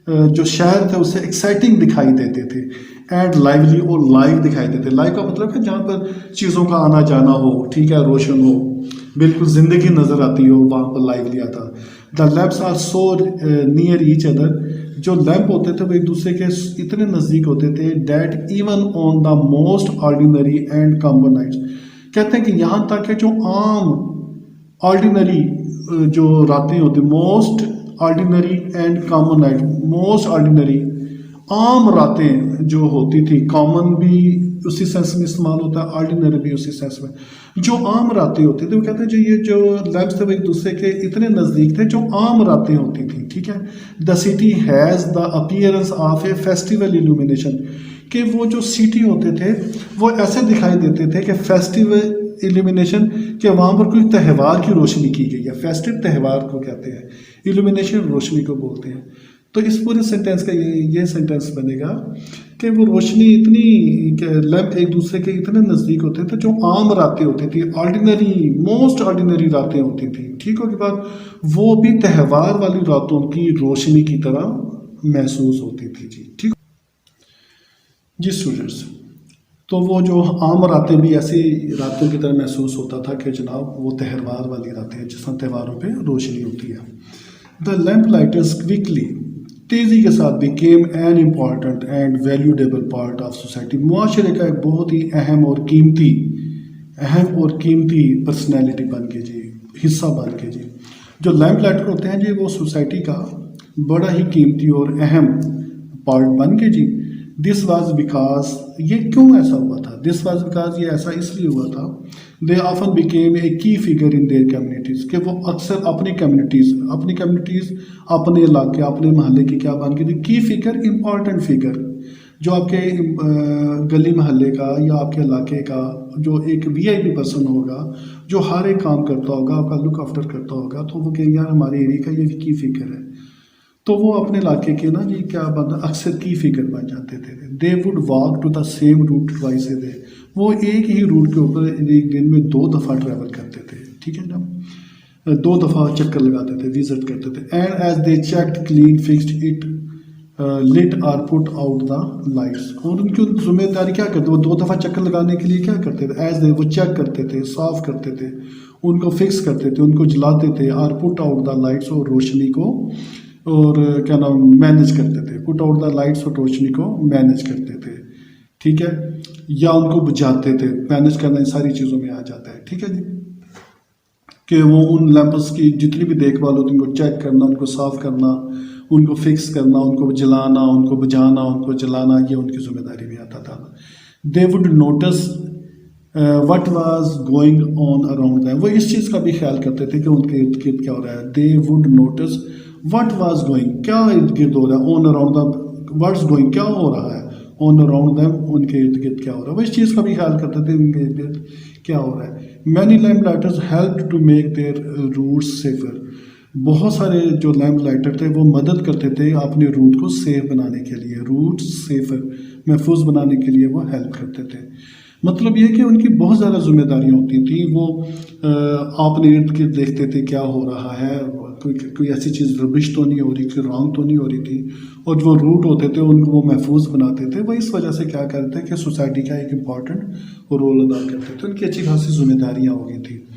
जो शहर थे उससे एक्साइटिंग दिखाई देते थे, एंड लाइवली, और लाइव दिखाई देते, लाइव का मतलब है जहाँ पर चीज़ों का आना जाना हो, ठीक है, रोशन हो, बिल्कुल ज़िंदगी नज़र आती हो, वहाँ पर लाइवली आता। The lamps are so near each other, जो लैम्प होते थे वो एक दूसरे के इतने नज़दीक होते थे, that even on the most ordinary and common nights, कहते हैं कि यहाँ तक कि जो आम ऑर्डिनरी जो रातें होती, most ordinary and common night, most ordinary आम रातें जो होती थी, कॉमन भी उसी सेंस में इस्तेमाल होता है, ऑर्डिनरी भी उसी सेंस में, जो आम रातें होती थी, वो कहते हैं जो ये जो लैम्प्स थे वो एक दूसरे के इतने नज़दीक थे, जो आम रातें होती थी, ठीक है। The city has the appearance of A festival illumination, कि वो जो सिटी होते थे वो ऐसे दिखाई देते थे कि फेस्टिवल इल्यूमिनेशन, कि वहाँ पर कोई त्यौहार की रोशनी की गई है, फेस्टिव त्यौहार को कहते हैं, इल्यूमिनेशन रोशनी को बोलते हैं। तो इस पूरे सेंटेंस का ये सेंटेंस बनेगा कि वो रोशनी इतनी कि लैम्प एक दूसरे के इतने नज़दीक होते थे, जो आम रातें होती थी, ऑर्डिनरी, मोस्ट ऑर्डिनरी रातें होती थी, ठीक होगी बात, वो भी त्यौहार वाली रातों की रोशनी की तरह महसूस होती थी जी, ठीक जी स्टूडेंट्स। तो वो जो आम रातें भी ऐसी रातों की तरह महसूस होता था कि जनाब वो त्यौहार वाली रातें हैं जिसमें त्योहारों पे रोशनी होती है। द लैम्प लाइटर्स क्विकली, तेज़ी के साथ became an important and valuable part of society, मुआशरे का एक बहुत ही अहम और कीमती पर्सनैलिटी बन के जी, हिस्सा बन के जी। जो लैम्प लाइटर होते हैं जी वो सोसाइटी का बड़ा ही कीमती और अहम पार्ट बन के जी। दिस वाज बिकॉज, ये क्यों ऐसा हुआ था, दिस वाज बिकॉज ये ऐसा इसलिए हुआ था, दे ऑफन बिकेम ए की फिगर इन देयर कम्युनिटीज़, कि वो अक्सर अपनी कम्युनिटीज़ अपने इलाके, अपने महल्ले की क्या बन गई थी, की फिगर, इम्पॉर्टेंट फिगर, जो आपके गली महल्ले का या आपके इलाके का जो एक वीआईपी पर्सन होगा, जो हर एक काम करता होगा, आपका लुक आफ्टर करता होगा, तो वो कहेंगे यार हमारे एरिया का ये की फिगर है, तो वो अपने इलाके के ना जी क्या बन अक्सर की फिगर बन जाते थे। They would walk to the same route twice a day, वो एक ही रूट के ऊपर एक दिन में 2 दफ़ा ट्रैवल करते थे, ठीक है ना, 2 दफ़ा चक्कर लगाते थे, विजिट करते थे। And as they checked clean fixed it lit or put out the lights, और उनकी जिम्मेदारी क्या करते, वो 2 दफ़ा चक्कर लगाने के लिए क्या करते थे, एज दे वो चेक करते थे, साफ़ करते थे, उनको फिक्स करते थे, उनको जलाते थे, or put out the lights, और रोशनी को और क्या नाम मैनेज करते थे, पुट आउट द लाइट्स, और रोशनी को मैनेज करते थे। ठीक है, या उनको बुझाते थे, मैनेज करना इन सारी चीज़ों में आ जाता है। ठीक है जी, कि वो उन लैंप्स की जितनी भी देखभाल होती है उनको चेक करना, उनको साफ़ करना, उनको फिक्स करना, उनको जलाना, उनको बुझाना, उनको जलाना, ये उनकी जिम्मेदारी में आता था। They would notice what was going on around them, वो इस चीज़ का भी ख्याल करते थे कि उनके इर्द गिर्द क्या हो रहा है। They would notice what was going, क्या इर्द गिर्द हो रहा है, on around them, what's going, क्या हो रहा है, ऑन अराउंड दैम, उनके इर्द गिर्द क्या हो रहा है, वो इस चीज़ का भी ख्याल करते थे उनके इर्द गिर्द क्या हो रहा है। Many lamp lighters help to make their routes safer, बहुत सारे जो लैम्प लाइटर थे वो मदद करते थे अपने रूट को सेफ बनाने के लिए, रूट सेफर, महफूज बनाने के लिए वो हेल्प करते थे। मतलब ये कि उनकी बहुत ज़्यादा जिम्मेदारियाँ होती थी। वो आपने इर्द गिर्द देखते थे क्या हो रहा है, कोई ऐसी चीज़ रबिश तो नहीं हो रही, कोई रॉन्ग तो नहीं हो रही थी, और जो रूट होते थे उनको वो महफूज बनाते थे। वो इस वजह से क्या करते थे कि सोसाइटी का एक इम्पॉर्टेंट रोल अदा करते थे। उनकी अच्छी खासी जिम्मेदारियाँ हो गई थी।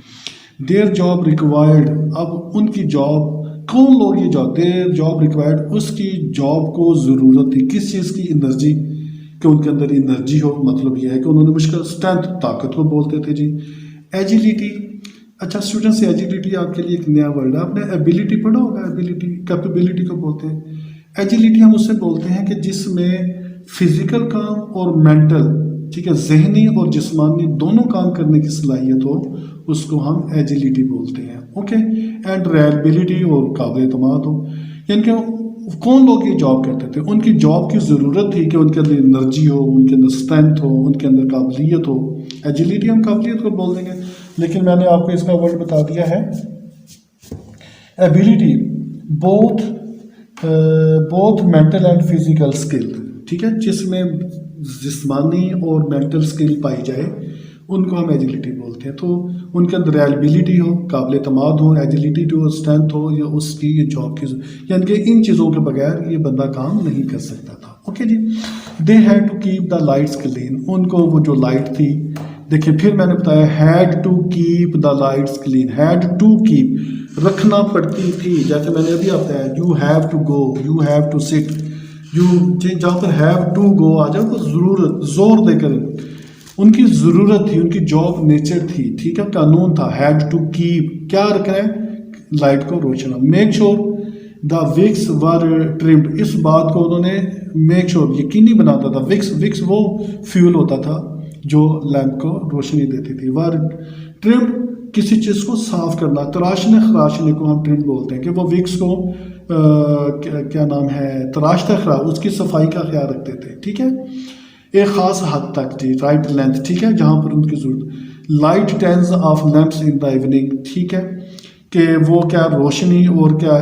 देयर जॉब रिक्वायर्ड, अब उनकी जॉब, कौन लोग ये जॉब, देयर जॉब रिक्वायर्ड, उसकी जॉब को ज़रूरत थी किस चीज़ की, एनर्जी, कि उनके अंदर एनर्जी हो। मतलब यह है कि उन्होंने मुश्किल, स्ट्रेंथ, ताकत को बोलते थे जी। एजिलिटी, अच्छा स्टूडेंट्स, एजिलिटी आपके लिए एक नया वर्ड है, आपने एबिलिटी पढ़ा होगा, एबिलिटी कैपेबिलिटी को बोलते हैं। एजिलिटी हम उससे बोलते हैं कि जिसमें फिजिकल काम और मेंटल, ठीक है, जहनी और जिस्मानी दोनों काम करने की सलाहियत हो, उसको हम एजिलिटी बोलते हैं। ओके, एंड रिलायबिलिटी, और काबिल एतमाद हो। यानी कि कौन लोग ये जॉब करते थे, उनकी जॉब की ज़रूरत थी कि उनके अंदर एनर्जी हो, उनके अंदर स्ट्रेंथ हो, उनके अंदर काबिलियत हो। एजिलिटी हम काबिलियत को बोल देंगे, लेकिन मैंने आपको इसका वर्ड बता दिया है ability, both mental and physical skill, ठीक है, जिसमें जिस्मानी और मेंटल स्किल पाई जाए उनको हम एजिलिटी बोलते हैं। तो उनके अंदर रिलायबिलिटी हो, काबिल एतमाद हो, एजिलिटी हो, स्ट्रेंथ हो, या उसकी ये जॉब की, यानी कि इन चीज़ों के बगैर ये बंदा काम नहीं कर सकता था। ओके जी, they had to keep the lights clean, उनको वो जो लाइट थी, देखिए फिर मैंने बताया had to keep the lights clean, had to keep, रखना पड़ती थी। जैसे मैंने अभी बताया, you have to go, you have to sit, you, जहाँ पर हैव टू गो आ जाए तो ज़रूरत, जोर देकर, उनकी ज़रूरत थी, उनकी जॉब नेचर थी, ठीक है, कानून था। हैड टू कीप, क्या रखना है, लाइट को रोशन। Make sure the wicks were trimmed, इस बात को उन्होंने मेक श्योर, यकीनी बनाता था। विक्स वो फ्यूल होता था जो लैम्प को रोशनी देती थी। वर ट्रिम्ड, किसी चीज़ को साफ करना, तराशने खराशने को हम ट्रिम्ड बोलते हैं, कि वो विक्स को क्या नाम है, तराशता खरा, उसकी सफाई का ख्याल रखते थे। ठीक है, एक ख़ास हद तक जी, राइट लेंथ, ठीक है, जहाँ पर उनकी ज़रूरत। Light tens of lamps in the evening, ठीक है, कि वो क्या रोशनी और क्या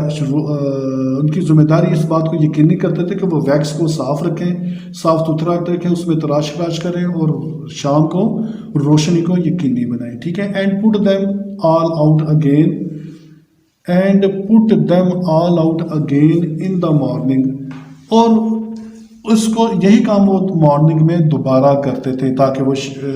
उनकी ज़िम्मेदारी इस बात को यकीनी करते थे कि वो वैक्स को साफ़ रखें, साफ़ सुथरा रखें, उसमें तराश करें, और शाम को रोशनी को यकीनी बनाएं। ठीक है, and put them all out again, and put them all out again in the morning, और उसको यही काम वो मॉर्निंग में दोबारा करते थे ताकि वो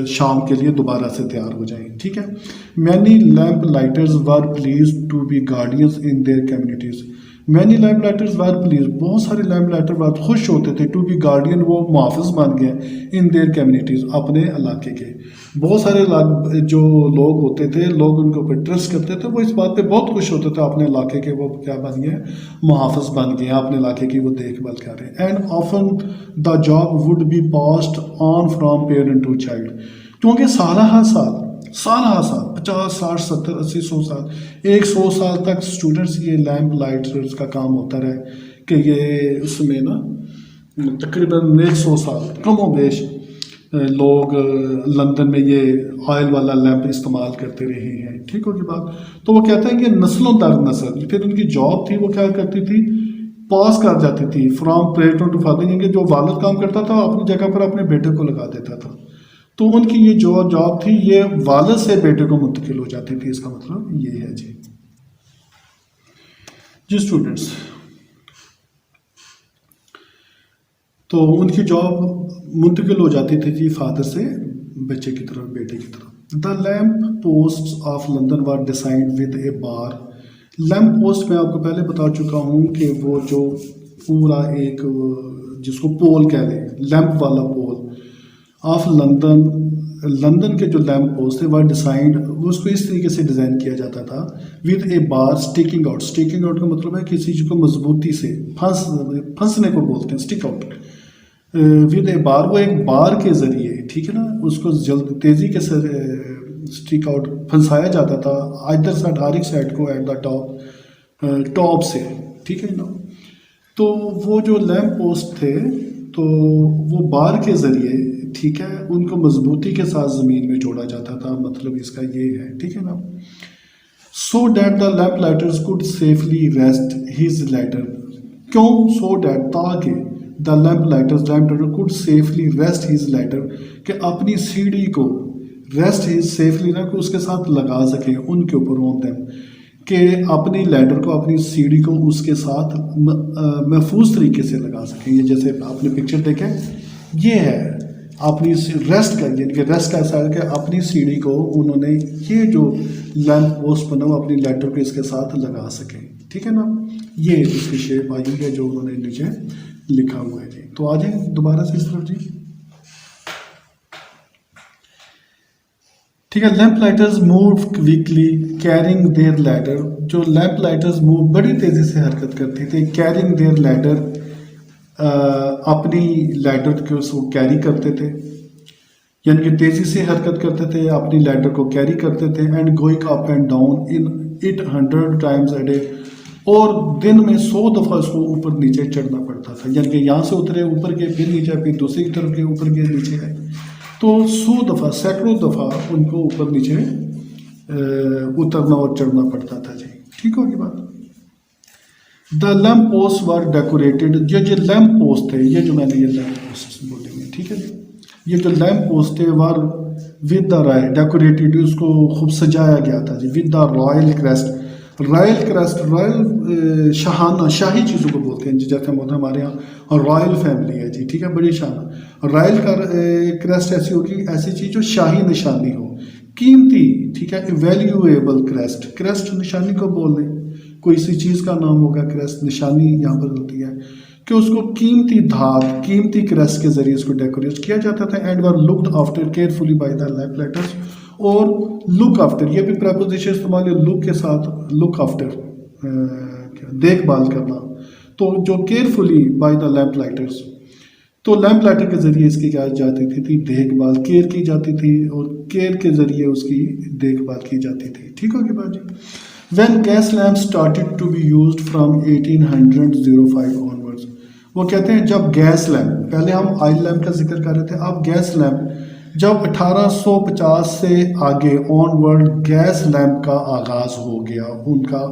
शाम के लिए दोबारा से तैयार हो जाएं। ठीक है, many lamp lighters were pleased to be guardians in their communities, many lamp lighters were pleased, बहुत सारे लैम्प लाइटर बहुत खुश होते थे, टू बी गार्डियन, वो मुहाफ़िज़ बन गए, इन देयर कम्युनिटीज़, अपने इलाके के। बहुत सारे जो लोग होते थे, लोग उनके ऊपर ट्रस्ट करते थे, वो इस बात पे बहुत खुश होते थे अपने इलाके के, वो क्या बन गए, मुहाफ़िज़ बन गए, अपने इलाके की वो देखभाल कर रहे हैं। And often the job would be passed on from parent to child, क्योंकि साल 50, 60, 70, 80, 100 साल, 100 साल तक स्टूडेंट्स ये लैम्प लाइटर्स का काम होता रहे, कि ये उसमें ना तकरीबन 100 साल कम बेश लोग लंदन में ये ऑयल वाला लैंप इस्तेमाल करते रहे हैं। ठीक होगी बात। तो वो कहते हैं कि नस्लों दर नस्ल, फिर उनकी जॉब थी, वो क्या करती थी, पास कर जाती थी फ्रॉम पेरेंट टू फादर, यानी कि जो वालिद काम करता था अपनी जगह पर अपने बेटे को लगा देता था, तो उनकी ये जो जॉब थी ये वालिद से बेटे को मुंतकिल हो जाती थी। इसका मतलब ये है जी स्टूडेंट्स, तो उनकी जॉब मुंतकिल हो जाती थी जी फादर से बच्चे की तरफ, बेटे की तरफ। The lamp post of London were decide with A bar, lamp post मैं आपको पहले बता चुका हूँ कि वो जो पूरा एक जिसको पोल कह लें, लैम्प वाला पोल, ऑफ लंदन के जो लैम्प पोस्ट थे वह डिजाइन उसको इस तरीके से डिज़ाइन किया जाता था with A bar sticking out का मतलब है किसी चीज़ को मजबूती से फंसने को बोलते हैं स्टिक आउट विद ए बार, वो एक बार के ज़रिए, ठीक है ना, उसको जल्द तेज़ी के सर स्टिक आउट फंसाया जाता था आइदर साइड, हर एक साइड को एट द टॉप से, ठीक है ना। तो वो जो लैम्प पोस्ट थे तो वो बार के ज़रिए, ठीक है, उनको मजबूती के साथ ज़मीन में जोड़ा जाता था, मतलब इसका ये है, ठीक है ना। So that the lamp lighters could safely rest his ladder, क्यों, सो डैट, ताकि the lamp lighter could safely rest his ladder, कि अपनी सीढ़ी को रेस्ट हिज सेफली ना कि उसके साथ लगा सकें, उनके ऊपर ऑन देम, कि अपनी लैडर को, अपनी सीढ़ी को उसके साथ महफूज तरीके से लगा सकें। ये जैसे आपने पिक्चर देखे, ये है अपनी रेस्ट का, यानी कि रेस्ट का ऐसा है कि अपनी सीढ़ी को उन्होंने ये जो लैम्प पोस्ट बना वो अपनी लैडर को इसके साथ लगा सकें, ठीक है ना। ये इसकी शेप आई है जो उन्होंने नीचे लिखा हुआ है जी। तो आ जाए दोबारा से इस तरफ जी, ठीक है। Lamp lighters move quickly carrying there ladder, जो लैम्प लाइटर्स मूव बड़ी तेज़ी से हरकत करते थे, कैरिंग देयर लैडर, अपनी लैडर को उसको कैरी करते थे, यानी कि तेज़ी से हरकत करते थे, अपनी लैडर को कैरी करते थे, and going up and down in it 100 times a day, और दिन में 100 दफ़ा उसको ऊपर नीचे चढ़ना पड़ता था, यानी कि यहाँ से उतरे ऊपर के, फिर नीचे, फिर दूसरी तरफ के ऊपर के नीचे आए, तो 100 दफ़ा, सैकड़ों दफ़ा उनको ऊपर नीचे उतरना और चढ़ना पड़ता था जी, ठीक होगी बात। The lamp post were decorated, ये जो लैम्प पोस्ट थे, ये जो मैंने ये लैम्प पोस्ट बोलेंगे, ठीक है, ये जो लैम्प पोस्ट थे were with the royal decorated, उसको खूब सजाया गया था जी, with the royal crest, royal शाहाना, शाही चीज़ों को बोलते हैं जी, जैसे हमारे यहाँ रॉयल फैमिली है जी, ठीक है, बड़ी शान। रॉयल का क्रेस्ट ऐसी होगी, ऐसी चीज़ जो शाही निशानी हो, कीमती, ठीक है, वैल्यूएबल क्रेस्ट निशानी को बोल दें, कोई सी चीज़ का नाम होगा, क्रेस्ट निशानी यहाँ पर होती है कि उसको कीमती धात, कीमती क्रेस्ट के जरिए उसको डेकोरेट किया जाता था। And were looked after carefully by the lamp lighters, और लुक आफ्टर, ये भी प्रपोजिशन इस्तेमाल है लुक के साथ, लुक आफ्टर, देखभाल करना, तो जो carefully by the lamp lighters, तो लैम्प लाइटर के ज़रिए इसकी क्या जाती थी देखभाल, केयर की जाती थी, और केयर के ज़रिए उसकी देखभाल की जाती थी, ठीक होगी बात जी। When gas lamp started to be used from 1805 onwards, वो कहते हैं जब गैस लैम्प, पहले हम ऑयल लैम्प का जिक्र कर रहे थे, अब गैस लैम्प जब 1850 से आगे ऑनवर्ड गैस लैम्प का आगाज़ हो गया, उनका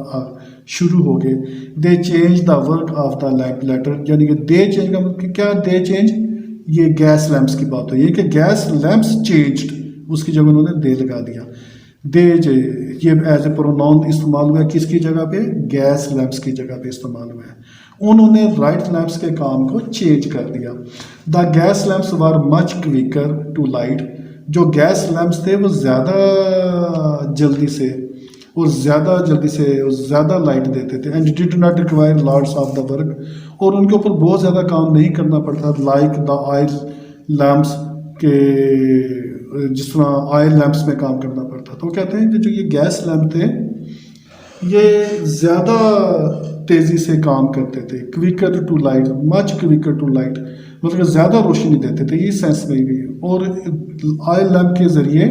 शुरू हो गए, दे change the work of the lamp lighter, यानी कि दे चेंज का मतलब क्या, दे चेंज, ये गैस लैम्प्स की बात हो, ये कि गैस लैम्प्स चेंज्ड, उसकी जगह उन्होंने दे लगा दिया, दे, ये एज ए प्रोनाउन इस्तेमाल हुआ, किसकी जगह पे, गैस लैम्प्स की जगह पे इस्तेमाल हुआ है, उन्होंने राइट लैम्प्स के काम को चेंज कर दिया। The gas lamps were much quicker to light, जो गैस लैम्प्स थे वो ज़्यादा जल्दी से और ज़्यादा लाइट देते थे, and did not require lots of the work, और उनके ऊपर बहुत ज़्यादा काम नहीं करना पड़ता, लाइक द ऑयल लैम्प्स के, जिस तरह ऑयल लैम्प्स में काम करना पड़ता। तो कहते हैं कि जो ये गैस लैम्प थे ये ज़्यादा तेज़ी से काम करते थे, quicker to light, much quicker to light, मतलब ज़्यादा रोशनी देते थे, ये सेंस में भी, और ऑयल लैम्प के ज़रिए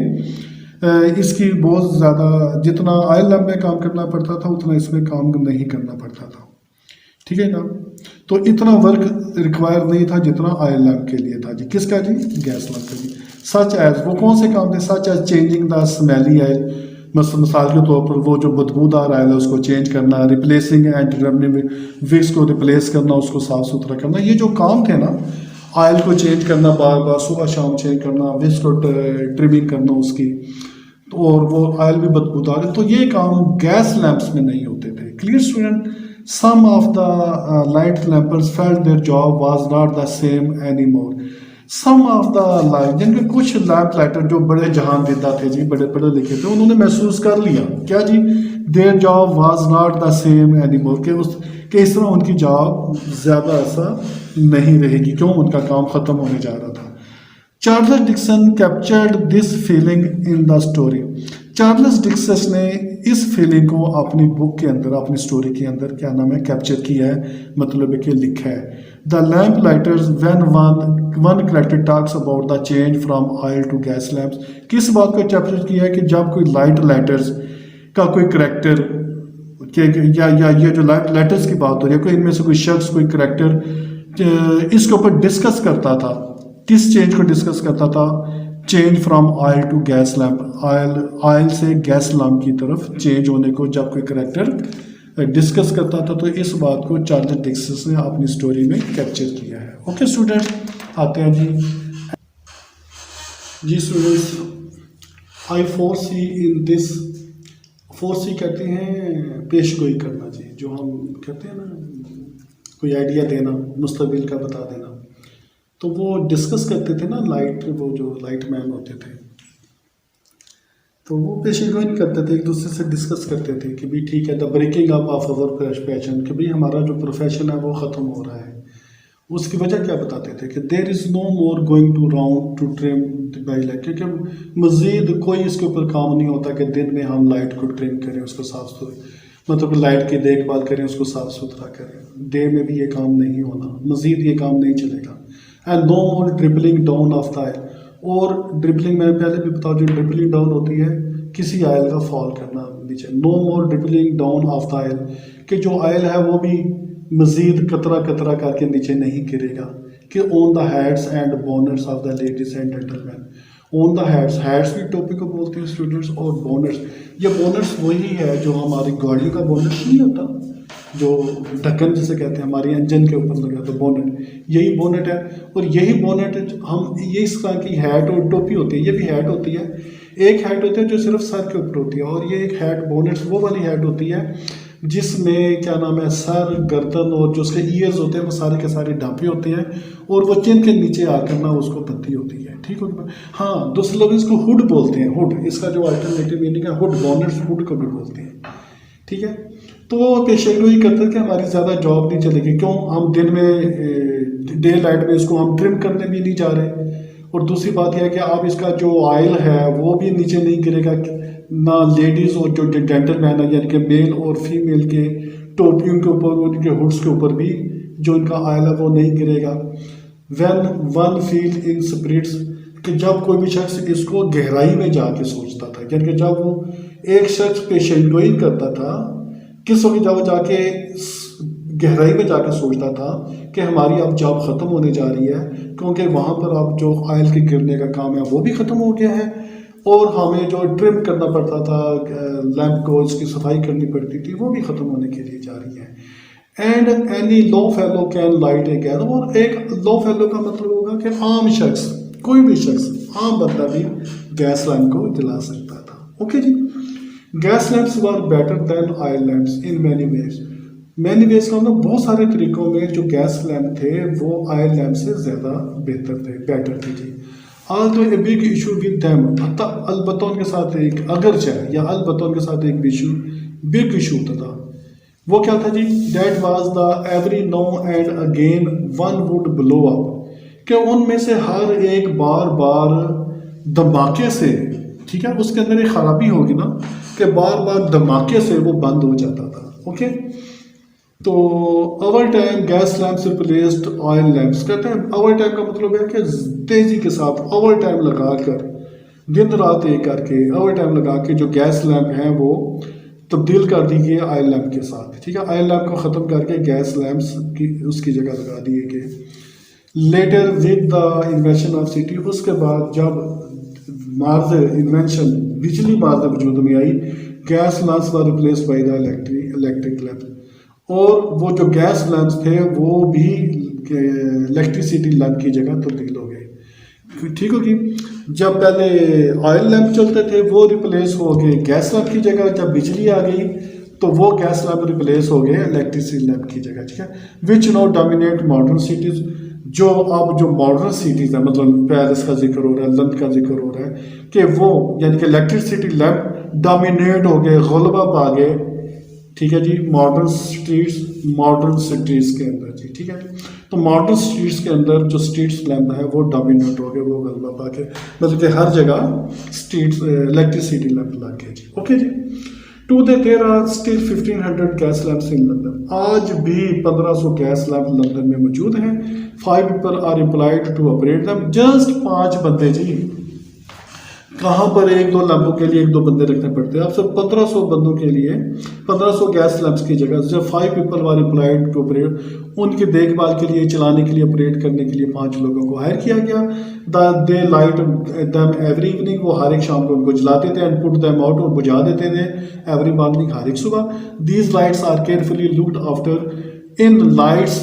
इसकी बहुत ज़्यादा, जितना ऑयल लैम्प में काम करना पड़ता था उतना इसमें काम नहीं करना पड़ता था, ठीक है ना। तो इतना वर्क रिक्वायर नहीं था जितना ऑयल लैम्प के लिए था जी, किसका जी, गैस लैम्प का जी। सच एज, वो कौन से काम थे, such as changing the smelly oil, मिसाल के तौर पर वो जो बदबूदार ऑयल है उसको चेंज करना, रिप्लेसिंग एंटी विक्स को रिप्लेस करना, उसको साफ़ सुथरा करना, ये जो काम थे ना, ऑयल को चेंज करना, बार बार सुबह शाम चेंज करना, विक्स को ट्रिमिंग करना उसकी, और वो ऑयल भी बदबूदार है, तो ये काम गैस लैम्प्स में नहीं होते थे। Clear student, some of the light lampers felt their job was not the same any more, some of the light, जिनके कुछ लैम्प लाइटर जो बड़े जहान देता थे जी, बड़े पढ़े लिखे थे, उन्होंने महसूस कर लिया क्या जी, their job was not the same any more, कि इस तरह उनकी जॉब ज़्यादा ऐसा नहीं रहेगी, क्यों, उनका काम ख़त्म होने जा रहा था। Charles Dixon captured this feeling in the story. Charles Dixon ने इस फीलिंग को अपनी बुक के अंदर, अपनी स्टोरी के अंदर क्या नाम है, कैप्चर किया है, मतलब है कि लिखा है। The lamp lighters when one character talks about the change from oil to gas lamps. किस बात को कैप्चर किया है कि जब कोई लाइट लाइटर्स का कोई करेक्टर या ये जो लाइट लाइटर्स की बात हो रही है, कोई इनमें से कोई शख्स, कोई करेक्टर इसके ऊपर डिस्कस करता था। किस चेंज को डिस्कस करता था? Change from oil to gas lamp, oil से गैस लैम्प की तरफ चेंज होने को जब कोई करेक्टर डिस्कस करता था, तो इस बात को चार्ल्स डिक्सन ने अपनी स्टोरी में कैप्चर किया है। ओके स्टूडेंट्स, आते हैं जी students, I foresee in this, foresee कहते हैं पेशगोई करना जी, जो हम कहते हैं ना, कोई आइडिया देना, मुस्तकबिल का बता देना। तो वो डिस्कस करते थे ना लाइट, वो जो लाइट मैन होते थे, तो वो पेशेगोई नहीं करते थे, एक दूसरे से डिस्कस करते थे कि भाई ठीक है, the breaking up of our passion, कि भाई हमारा जो प्रोफेशन है वो ख़त्म हो रहा है। उसकी वजह क्या बताते थे कि there is no more going to round to trim by light, क्योंकि मज़ीद कोई इसके ऊपर काम नहीं होता कि दिन में हम लाइट को ट्रिम करें, उसको साफ सुथरा, मतलब लाइट की देखभाल करें, उसको साफ सुथरा करें। डे में भी ये काम नहीं होना, मज़ीद ये काम नहीं चलेगा। And no more dribbling down of the oil, और ड्रिपलिंग मैंने पहले भी बताया, जो ड्रिपलिंग डाउन होती है किसी आयल का फॉल करना नीचे। No more dribbling down of the oil, कि जो आयल है वो भी मज़ीद कतरा कतरा करके नीचे नहीं गिरेगा। कि on the heads and bonnets of the ladies and gentleman, on the heads, heads भी टॉपिक को बोलते हैं स्टूडेंट्स, और बोनट्स, ये बोनट्स वही है जो हमारी गाड़ियों का बोनट नहीं होता, जो ढक्कन जिसे कहते हैं, हमारी इंजन के ऊपर लगा तो बोनट, यही बोनट है। और यही बोनट हम, ये इस तरह की हैट और टोपी होती है, ये भी हैट होती है। एक हैट होती है जो सिर्फ सर के ऊपर होती है, और ये एक हैट बोनट वो वाली हैट होती है जिसमें क्या नाम है, सर, गर्दन और जो उसके ईयर्स होते हैं वो सारे के सारे ढांपे होते हैं, और वो चिन के नीचे आकर ना उसको बंधी होती है। ठीक है, हाँ, दूसरे लोग इसको हुड बोलते हैं, हुड, इसका जो अल्टरनेटिव मीनिंग है हुड, बोनट्स हुड को भी बोलते हैं। ठीक है, तो वो पेशेगोई करते कि हमारी ज़्यादा जॉब नहीं चलेगी, क्यों, हम दिन में डे लाइट में इसको हम ट्रिम करने भी नहीं जा रहे। और दूसरी बात यह है कि आप इसका जो ऑयल है वो भी नीचे नहीं गिरेगा, ना लेडीज़ और जो जेंटलमैन है, यानी कि मेल और फीमेल के टोपियों के ऊपर, उनके हुड्स के ऊपर भी जो इनका ऑयल है वो नहीं गिरेगा। When one feel in spirits, कि जब कोई भी शख्स इसको गहराई में जाके सोचता था, यानी कि जब वो एक शख्स पेशेगोई करता था, किस वक्त जब जाके गहराई में जाके सोचता था कि हमारी अब जॉब ख़त्म होने जा रही है, क्योंकि वहाँ पर अब जो ऑयल के गिरने का काम है वो भी ख़त्म हो गया है, और हमें जो ट्रिम करना पड़ता था लैम्प को, इसकी सफाई करनी पड़ती थी, वो भी ख़त्म होने के लिए जा रही है। And any low fellow can light A gas, और एक लो फेलो का मतलब होगा कि आम शख्स, कोई भी शख्स, आम बंदा भी गैस लैम्प को जला सकता था। ओके जी, gas lamps were better than oil lamps in many ways, many ways का मतलब बहुत सारे तरीकों में जो गैस लैम्प थे वो ऑयल लैम्प से ज़्यादा बेटर थे जी। although a big issue with them, अलबत्ता उनके साथ एक, अगरचे या अलबत्ता उनके साथ एक बिग इशू होता था। वो क्या था जी? That was the every now and again one would blow up, कि उनमें से हर एक बार बार धमाके से, ठीक है, उसके अंदर एक खराबी होगी ना कि बार बार धमाके से वो बंद हो जाता था। ओके, तो over time gas lamps replaced oil lamps, कहते हैं ओवर टाइम का मतलब है कि तेजी के साथ ओवर टाइम लगाकर, दिन रात एक करके ओवर टाइम लगा के जो गैस लैम्प हैं वो तब्दील कर दी गई ऑयल लैम्प के साथ। ठीक है, ऑयल लैम्प को ख़त्म करके गैस लैम्प्स की उसकी जगह लगा दिए गए। Later with the invention of city, उसके बाद जब मार्ज इन्वेंशन, बिजली मार्ज वजूद में आई, gas lamps were replaced by the electric lamp, और वो जो गैस लैम्प्स थे वो भी इलेक्ट्रिसिटी लैम्प की जगह तब्दील हो गए। ठीक होगी, जब पहले ऑयल लैम्प चलते थे वो रिप्लेस हो गए गैस लैम्प की जगह, जब बिजली आ गई तो वो गैस लैम्प रिप्लेस हो गए इलेक्ट्रिसिटी लैम्प की जगह। ठीक है, which now dominate modern cities, जो अब जो मॉडर्न सिटीज़ है, मतलब पेरिस का जिक्र हो रहा है, लंदन का जिक्र हो रहा है, कि वो यानी कि इलेक्ट्रिसिटी लैम्प डोमिनेट हो गए, गलबा पा गए, ठीक है जी। मॉडर्न स्ट्रीट्स के अंदर जी, ठीक है। तो मॉडर्न स्ट्रीट्स के अंदर जो स्ट्रीट्स लैम्प है वो डोमिनेट हो गए, वो गलबा पाके, मतलब कि हर जगह स्ट्रीट्स इलेक्ट्रिसिटी लैम्प लग गए जी। ओके जी। Too there are still 1500 gas lamps in London. आज भी 1500 गैस लैम्प लंदन में मौजूद हैं। 5 people are employed to operate them. Just 5 बंदे जी। कहाँ पर एक दो लैंपों के लिए 1-2 बंदे रखने पड़ते हैं। अब सिर्फ 1500 बंदों के लिए 1500 गैस लैंप्स की जगह जब 5 people were employed to operate, उनकी देखभाल के लिए, चलाने के लिए, ऑपरेट करने के लिए 5 लोगों को हायर किया गया। दे लाइट दैम एवरी इवनिंग। वो हर एक शाम को उनको जलाते थे। एंड पुट दैम आउट, और बुझा देते थे एवरी मॉर्निंग, हर एक सुबह। These lights are carefully looked after in lights.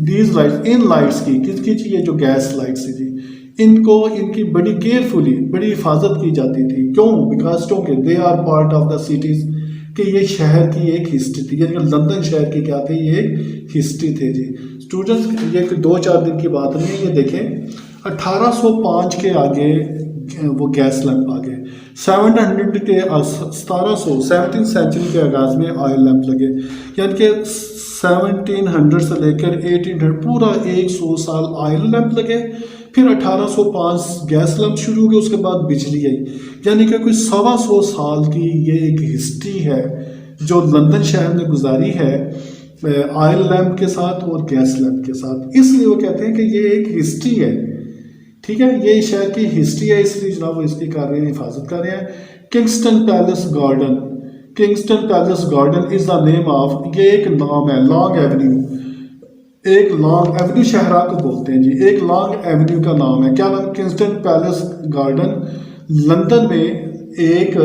These lights, इन लाइट्स की, किसकी चीज़, ये जो गैस लाइट्स है जी, इनको, इनकी बड़ी केयरफुली, बड़ी हिफाजत की जाती थी। क्यों? बिकॉज क्योंकि they are part of the cities, कि ये शहर की एक हिस्ट्री थी। यानी लंदन शहर की क्या थी, ये एक हिस्ट्री थे जी। स्टूडेंट्स, ये 2-4 दिन की बात नहीं है। ये देखें 1805 के आगे वो गैस लैंप आ गए। 700 के 17th सेंचुरी के आगाज में ऑयल लैंप लगे। यानी कि 1700 से लेकर 1800 पूरा 100 साल ऑयल लैंप लगे। फिर 1805 गैस लैंप शुरू हो गए, उसके बाद बिजली आई। यानी कि कोई 125 साल की ये एक हिस्ट्री है जो लंदन शहर ने गुजारी है ऑयल लैंप के साथ और गैस लैंप के साथ। इसलिए वो कहते हैं कि ये एक हिस्ट्री है, ठीक है। ये शहर की हिस्ट्री है, इसलिए जनाब वो इसकी कर रहे हैं, हिफाजत कर रहे हैं। Kingston palace garden. Kingston palace garden is the name of, ये एक नाम है, लॉन्ग एवेन्यू। एक लॉन्ग एवेन्यू शहरा को बोलते हैं जी। एक लॉन्ग एवेन्यू का नाम है, क्या नाम? Kingston palace garden. लंदन में एक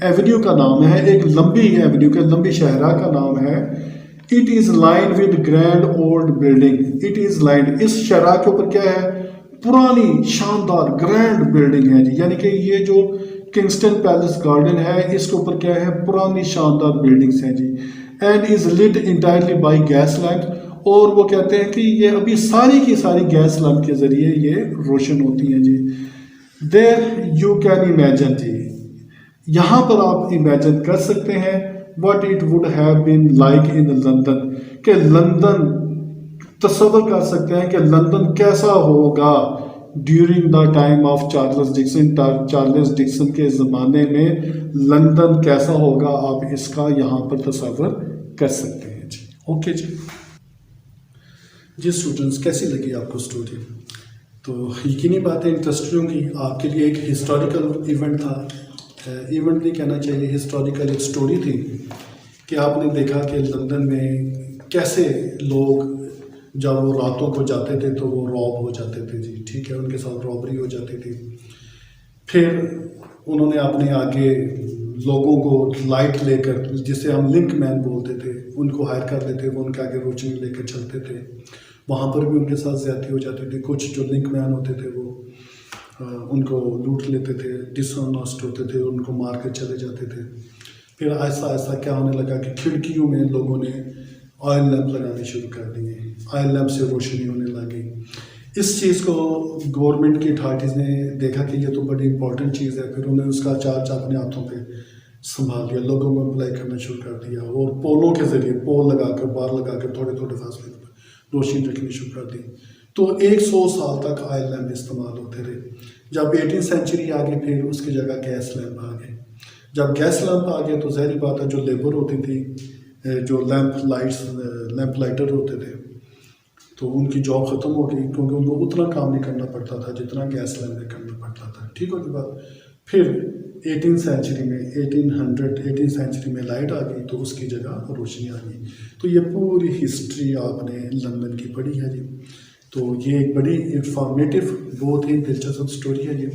एवेन्यू का नाम है, एक लंबी एवेन्यू का, लंबी शहरा का नाम है। It is line with grand old building. It is line, इस शहरा के ऊपर क्या है? पुरानी शानदार ग्रैंड बिल्डिंग है जी। यानी कि ये जो किंगस्टन पैलेस गार्डन है, इसके ऊपर क्या है? पुरानी शानदार बिल्डिंग्स हैं जी। And is lit entirely by gas lamp. और वो कहते हैं कि ये अभी सारी की सारी गैस लैंप के जरिए ये रोशन होती हैं जी। देयर यू कैन इमेजिन जी, यहाँ पर आप इमेजिन कर सकते हैं what it would have been like in London, कि लंदन, तस्वर कर सकते हैं कि लंदन कैसा होगा during the time of Charles Dixon. Charles Dixon के ज़माने में लंदन कैसा होगा, आप इसका यहाँ पर तस्वर कर सकते हैं जी। ओके जी स्टूडेंट्स, कैसी लगी आपको स्टोरी? तो यकीनी बात है इंटरेस्टिंग होगी आपके लिए। एक हिस्टोरिकल इवेंट था, इवेंट नहीं कहना चाहिए, हिस्टोरिकल एक स्टोरी थी कि आपने देखा कि लंदन में कैसे लोग जब वो रातों को जाते थे तो वो रॉब हो जाते थे जी, ठीक है, उनके साथ रॉबरी हो जाती थी। फिर उन्होंने अपने आगे लोगों को लाइट लेकर, जिसे हम लिंक मैन बोलते थे, उनको हायर कर लेते, वो उनके आगे रोशनी लेकर चलते थे। वहाँ पर भी उनके साथ ज़्यादती हो जाती थी। कुछ जो लिंक मैन होते थे वो उनको लूट लेते थे, डिसऑनेस्ट होते थे, उनको मार कर चले जाते थे। फिर आहिस्ता आहिस्ता क्या होने लगा कि खिड़कियों में लोगों ने ऑयल लैंप लगाने शुरू कर दिए। ऑयल लैंप से रोशनी होने लगी। इस चीज़ को गवर्नमेंट की अथॉरिटीज़ ने देखा कि ये तो बड़ी इंपॉर्टेंट चीज़ है। फिर उन्होंने उसका चार्ज अपने हाथों पे संभाल लिया, लोगों को अप्लाई करना शुरू कर दिया और पोलों के ज़रिए, पोल लगाकर, बार लगाकर थोड़े थोड़े फासले पर रोशनी रखनी शुरू कर दी। तो 100 साल तक ऑयल लैंप इस्तेमाल होते रहे। जब 18वीं सेंचुरी आ गई, फिर उसकी जगह गैस लैंप आ गए। जब गैस लैंप आ गए तो ज़ाहिर बात है जो लेबर होती थी, जो लैंप लाइटर होते थे, तो उनकी जॉब ख़त्म हो गई, क्योंकि उनको उतना काम नहीं करना पड़ता था जितना गैस लैंप में करना पड़ता था। ठीक होगी बात। फिर 18वीं सेंचुरी में लाइट आ गई तो उसकी जगह रोशनी आ गई। तो ये पूरी हिस्ट्री आपने लंदन की पढ़ी है जी। तो ये एक बड़ी इंफॉर्मेटिव, बहुत ही दिलचस्प स्टोरी है जी।